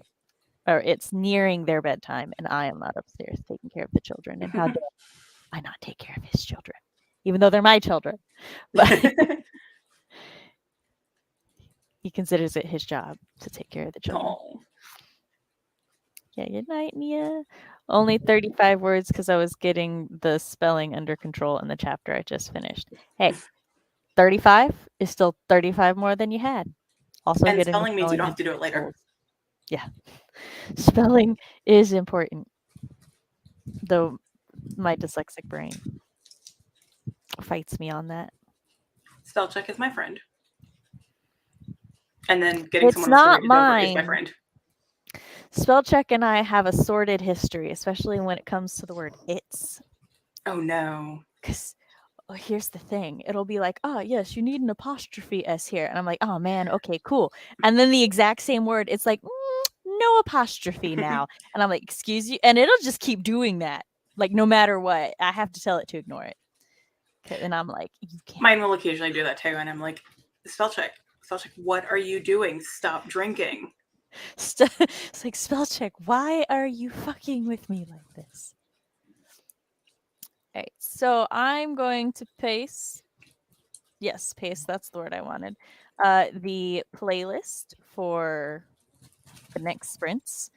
Speaker 1: Or it's nearing their bedtime and I am not upstairs taking care of the children. And how dare I not take care of his children? Even though they're my children. But he considers it his job to take care of the children.
Speaker 3: Oh.
Speaker 1: Yeah, good night, Nia. Only 35 words because I was getting the spelling under control in the chapter I just finished. Hey, 35 is still 35 more than you had. Also
Speaker 3: And
Speaker 1: getting the
Speaker 3: spelling means you
Speaker 1: spelling
Speaker 3: don't have
Speaker 1: under
Speaker 3: to do it later.
Speaker 1: control. Yeah. Spelling is important. Though my dyslexic brain fights me on that.
Speaker 3: Spell check is my friend. And then getting
Speaker 1: It's
Speaker 3: someone else to
Speaker 1: not
Speaker 3: read it over is my
Speaker 1: mine.
Speaker 3: friend.
Speaker 1: Spell check and I have a sordid history, especially when it comes to the word it's.
Speaker 3: Oh no.
Speaker 1: Because here's the thing. It'll be like, oh, yes, you need an apostrophe S here. And I'm like, oh, man, okay, cool. And then the exact same word, it's like, no apostrophe now. And I'm like, excuse you? And it'll just keep doing that. Like, no matter what. I have to tell it to ignore it. And I'm like, you can't.
Speaker 3: Mine will occasionally do that too. And I'm like, spell check. Spell check. What are you doing? Stop drinking.
Speaker 1: It's like, spell check. Why are you fucking with me like this? All right, so I'm going to paste. Yes, paste. That's the word I wanted. The playlist for the next sprints.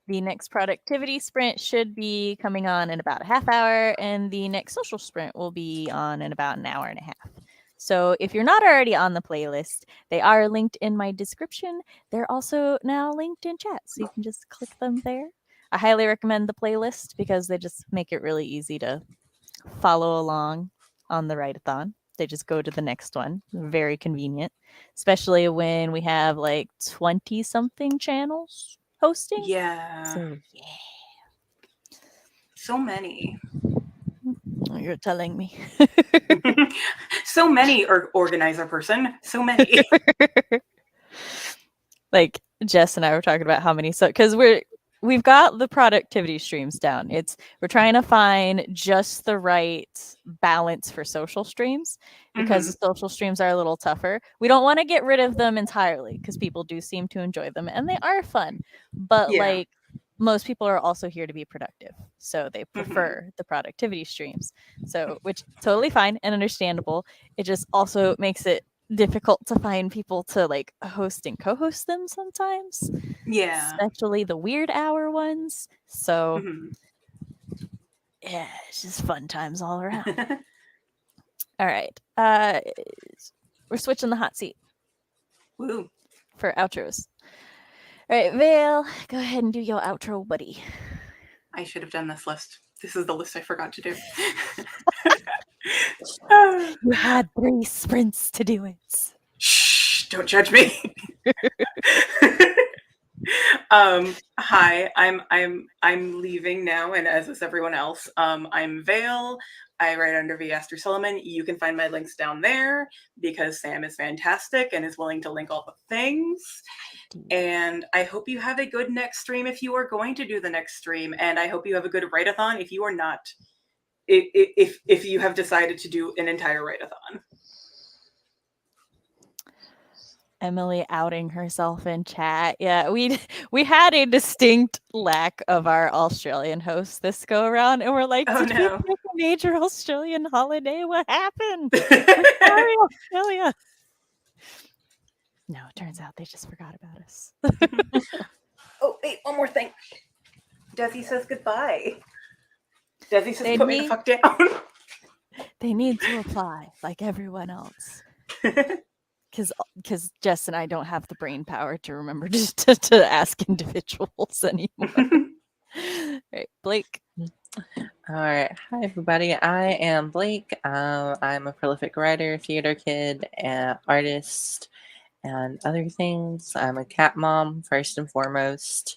Speaker 1: The next productivity sprint should be coming on in about a half hour, and the next social sprint will be on in about an hour and a half. So if you're not already on the playlist, they are linked in my description. They're also now linked in chat, so you can just click them there. I highly recommend the playlist because they just make it really easy to follow along on the Writeathon. They just go to the next one. Very convenient, especially when we have like 20 something channels hosting.
Speaker 3: Yeah.
Speaker 1: So, yeah.
Speaker 3: So many.
Speaker 1: You're telling me.
Speaker 3: So many, organizer person. So many.
Speaker 1: Like Jess and I were talking about how many, so because we've got the productivity streams down. We're trying to find just the right balance for social streams because the social streams are a little tougher. We don't want to get rid of them entirely because people do seem to enjoy them and they are fun. But
Speaker 3: Yeah.
Speaker 1: like most people are also here to be productive. So they prefer the productivity streams. So which totally fine and understandable. It just also makes it difficult to find people to like host and co-host them sometimes.
Speaker 3: Yeah.
Speaker 1: Especially the weird hour ones. So
Speaker 3: Mhm.
Speaker 1: yeah, it's just fun times all around. All right. We're switching the hot seat
Speaker 3: Woo.
Speaker 1: for outros. All right, Vale, go ahead and do your outro, buddy.
Speaker 3: I should have done this list. This is the list I forgot to do.
Speaker 1: You had 3 sprints to do it.
Speaker 3: Shh, don't judge me. Hi, I'm leaving now, and as is everyone else. I'm Vale. I write under V. Astor Silliman. You can find my links down there because Sam is fantastic and is willing to link all the things. And I hope you have a good next stream if you are going to do the next stream, and I hope you have a good write-a-thon if you are not. If you have decided to do an entire write-a-thon.
Speaker 1: Emily outing herself in chat. Yeah, we had a distinct lack of our Australian host this go around, and we're like,
Speaker 3: Oh,
Speaker 1: did
Speaker 3: no.
Speaker 1: we take a major Australian holiday? What happened? We're sorry, Australia. No, it turns out they just forgot about us.
Speaker 3: Oh, wait, one more thing. Desi says goodbye. Desi says
Speaker 1: They
Speaker 3: put me the
Speaker 1: need-
Speaker 3: fuck down.
Speaker 1: They need to apply like everyone else. Because Jess and I don't have the brain power to remember just to ask individuals anymore. Right, Blake.
Speaker 2: All right. Hi, everybody. I am Blake. I'm a prolific writer, theater kid, artist, and other things. I'm a cat mom, first and foremost.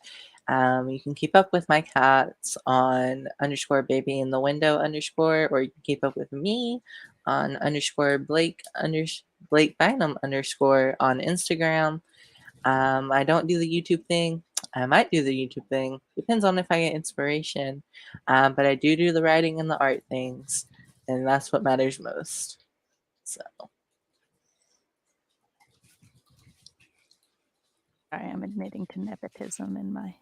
Speaker 2: You can keep up with my cats on _baby in the window _ or you can keep up with me on Blake Bynum _ on Instagram. I don't do the YouTube thing. I might do the YouTube thing. Depends on if I get inspiration. But I do the writing and the art things, and that's what matters most. So.
Speaker 1: I am admitting to nepotism in my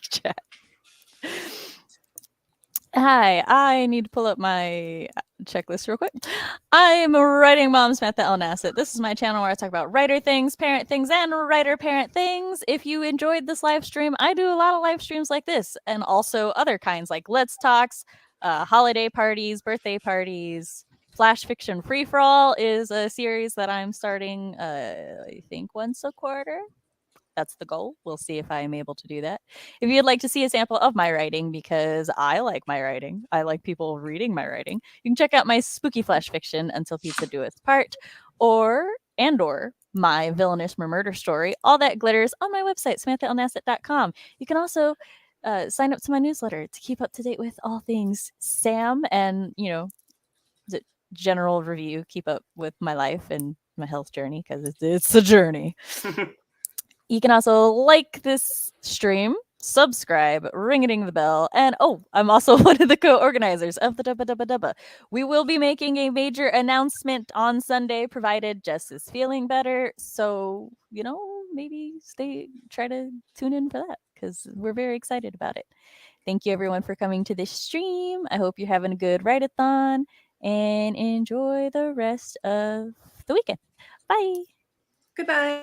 Speaker 1: chat. Hi, I need to pull up my checklist real quick. I'm Writing Mom Samantha L. Nasset. This is my channel where I talk about writer things, parent things, and writer-parent things. If you enjoyed this live stream, I do a lot of live streams like this and also other kinds like Let's Talks, holiday parties, birthday parties. Flash Fiction Free For All is a series that I'm starting, I think, once a quarter. That's the goal. We'll see if I am able to do that. If you'd like to see a sample of my writing, because I like my writing, I like people reading my writing, you can check out my spooky flash fiction, Until Pizza Do Its Part, or my villainous murder story, All That Glitters, on my website, SamanthaLNasset.com. You can also sign up to my newsletter to keep up to date with all things Sam and, general review, keep up with my life and my health journey, because it's a journey. You can also like this stream, subscribe, ring-a-ding the bell, and I'm also one of the co-organizers of the Dubba Dubba Dubba. We will be making a major announcement on Sunday, provided Jess is feeling better. So, maybe try to tune in for that, because we're very excited about it. Thank you, everyone, for coming to this stream. I hope you're having a good write-a-thon, and enjoy the rest of the weekend. Bye.
Speaker 3: Goodbye.